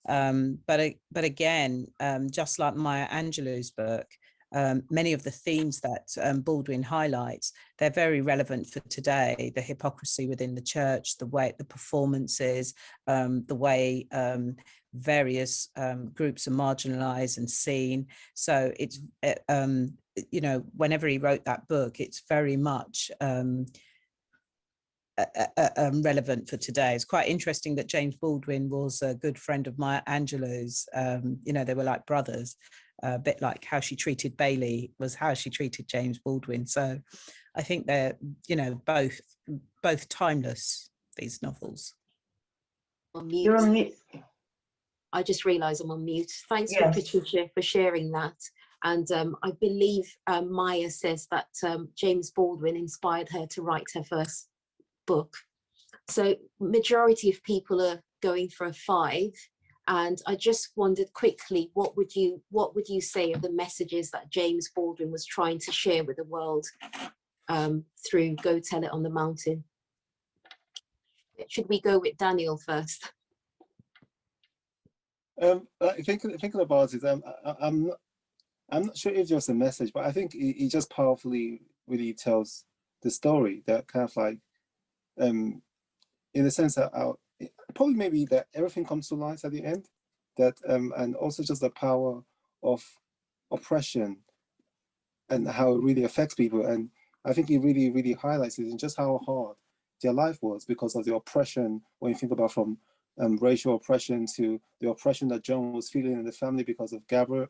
But again, just like Maya Angelou's book, many of the themes that Baldwin highlights, they're very relevant for today. The hypocrisy within the church, the way the performances, the way various groups are marginalized and seen. So it's, whenever he wrote that book, it's very much relevant for today. It's quite interesting that James Baldwin was a good friend of Maya Angelou's. They were like brothers, a bit like how she treated Bailey was how she treated James Baldwin. So I think they're, both timeless, these novels. On mute. You're on mute. I just realised I'm on mute. Thanks for Patricia for sharing that. And I believe Maya says that James Baldwin inspired her to write her first book. So majority of people are going for a 5. And I just wondered quickly, what would you say of the messages that James Baldwin was trying to share with the world through Go Tell It on the Mountain? Should we go with Daniel first? Thinking about it, I'm not sure if there's a message, but I think he just powerfully really tells the story that kind of like, in the sense that probably maybe that everything comes to light at the end, that and also just the power of oppression and how it really affects people. And I think he really, really highlights it in just how hard their life was because of the oppression, when you think about from racial oppression to the oppression that John was feeling in the family because of Gabriel,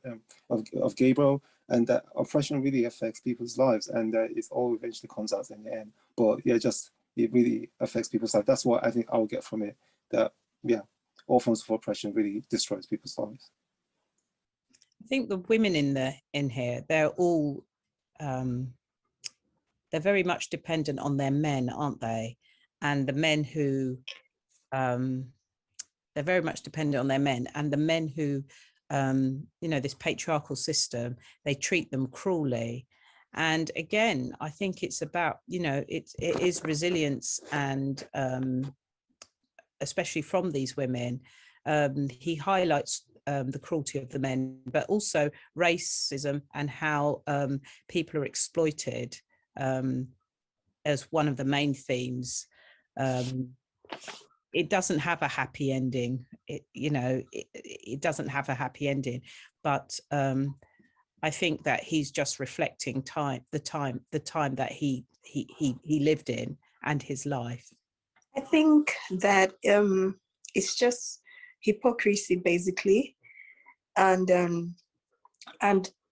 of Gabriel, and that oppression really affects people's lives, and it all eventually comes out in the end. But yeah, just it really affects people's life. That's what I think I'll get from it. That yeah, all forms of oppression really destroys people's lives. I think the women in here, they're all they're very much dependent on their men, aren't they? And the men who they're very much dependent on their men, and the men who you know, this patriarchal system, they treat them cruelly. And again, I think it's about, you know, it is resilience, and especially from these women. He highlights the cruelty of the men, but also racism and how people are exploited as one of the main themes. It doesn't have a happy ending. It doesn't have a happy ending, but I think that he's just reflecting the time that he lived in and his life. I think that it's just hypocrisy, basically, and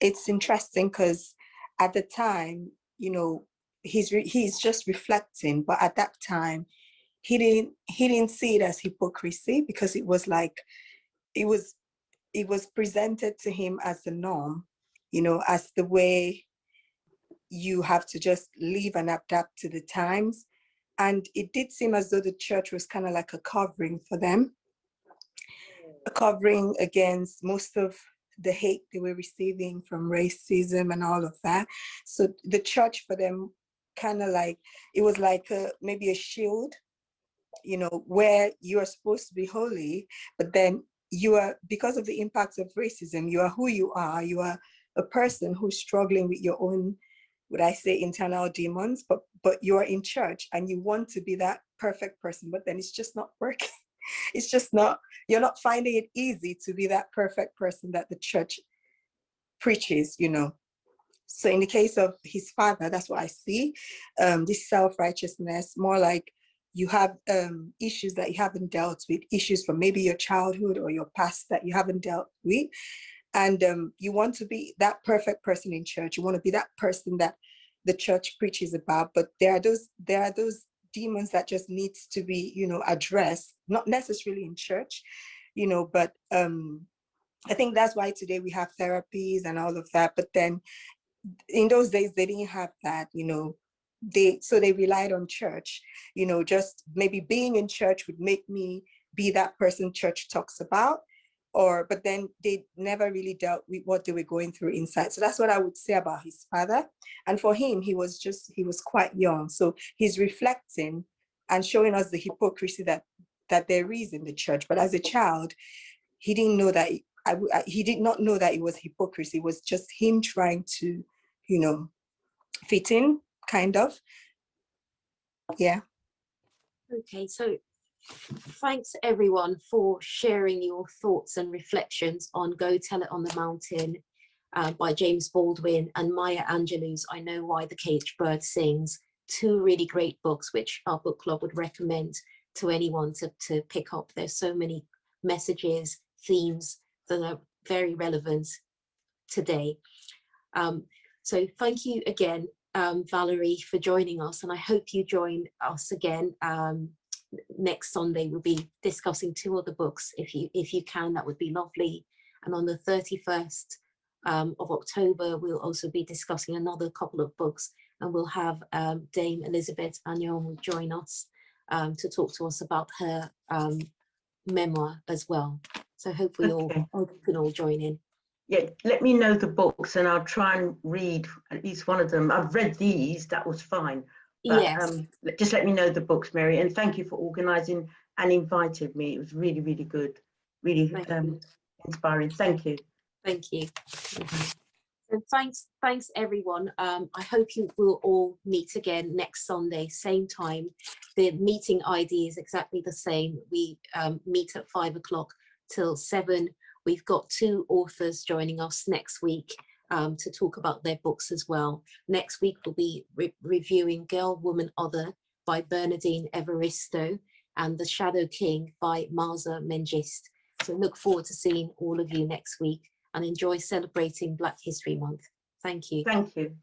it's interesting because at the time, you know, he's just reflecting, but at that time, he didn't see it as hypocrisy, because it was like it was presented to him as the norm, you know, as the way you have to just live and adapt to the times. And it did seem as though the church was kind of like a covering for them, a covering against most of the hate they were receiving from racism and all of that. So the church for them kind of like, it was like maybe a shield, you know, where you are supposed to be holy, but then you are, because of the impact of racism, you are who you are. You are a person who's struggling with your own, would I say, internal demons, but you are in church and you want to be that perfect person, but then it's just not working. It's just not, you're not finding it easy to be that perfect person that the church preaches, you know. So in the case of his father, that's what I see, this self-righteousness, more like you have issues that you haven't dealt with, issues from maybe your childhood or your past that you haven't dealt with. And you want to be that perfect person in church. You want to be that person that the church preaches about. But there are those demons that just needs to be, you know, addressed, not necessarily in church, you know, but I think that's why today we have therapies and all of that. But then in those days, they didn't have that, you know. So they relied on church, you know, just maybe being in church would make me be that person church talks about, but then they never really dealt with what they were going through inside. So that's what I would say about his father. And for him, he was quite young. So he's reflecting and showing us the hypocrisy that there is in the church. But as a child, he didn't know that, he did not know that it was hypocrisy. It was just him trying to, you know, fit in, kind of. Yeah. Okay, so thanks everyone for sharing your thoughts and reflections on Go Tell It on the Mountain by James Baldwin and Maya Angelou's I Know Why the Caged Bird Sings. Two really great books which our book club would recommend to anyone to pick up. There's so many messages, themes that are very relevant today. So thank you again, Valerie, for joining us, and I hope you join us again next Sunday. We'll be discussing two other books. If you can, that would be lovely. And on the 31st of October, we'll also be discussing another couple of books, and we'll have Dame Elizabeth Anyon join us to talk to us about her memoir as well. So hopefully Okay. you can all join in. Yeah, let me know the books and I'll try and read at least one of them. I've read these, that was fine. But Yes. just let me know the books, Mary. And thank you for organising and invited me. It was really, really good. Really inspiring. Thank you. Thank you. So thanks everyone. I hope you will all meet again next Sunday, same time. The meeting ID is exactly the same. We meet at 5 o'clock till 7. We've got 2 authors joining us next week to talk about their books as well. Next week we'll be reviewing Girl, Woman, Other by Bernardine Evaristo and The Shadow King by Marza Mengist. So look forward to seeing all of you next week and enjoy celebrating Black History Month. Thank you. Thank you.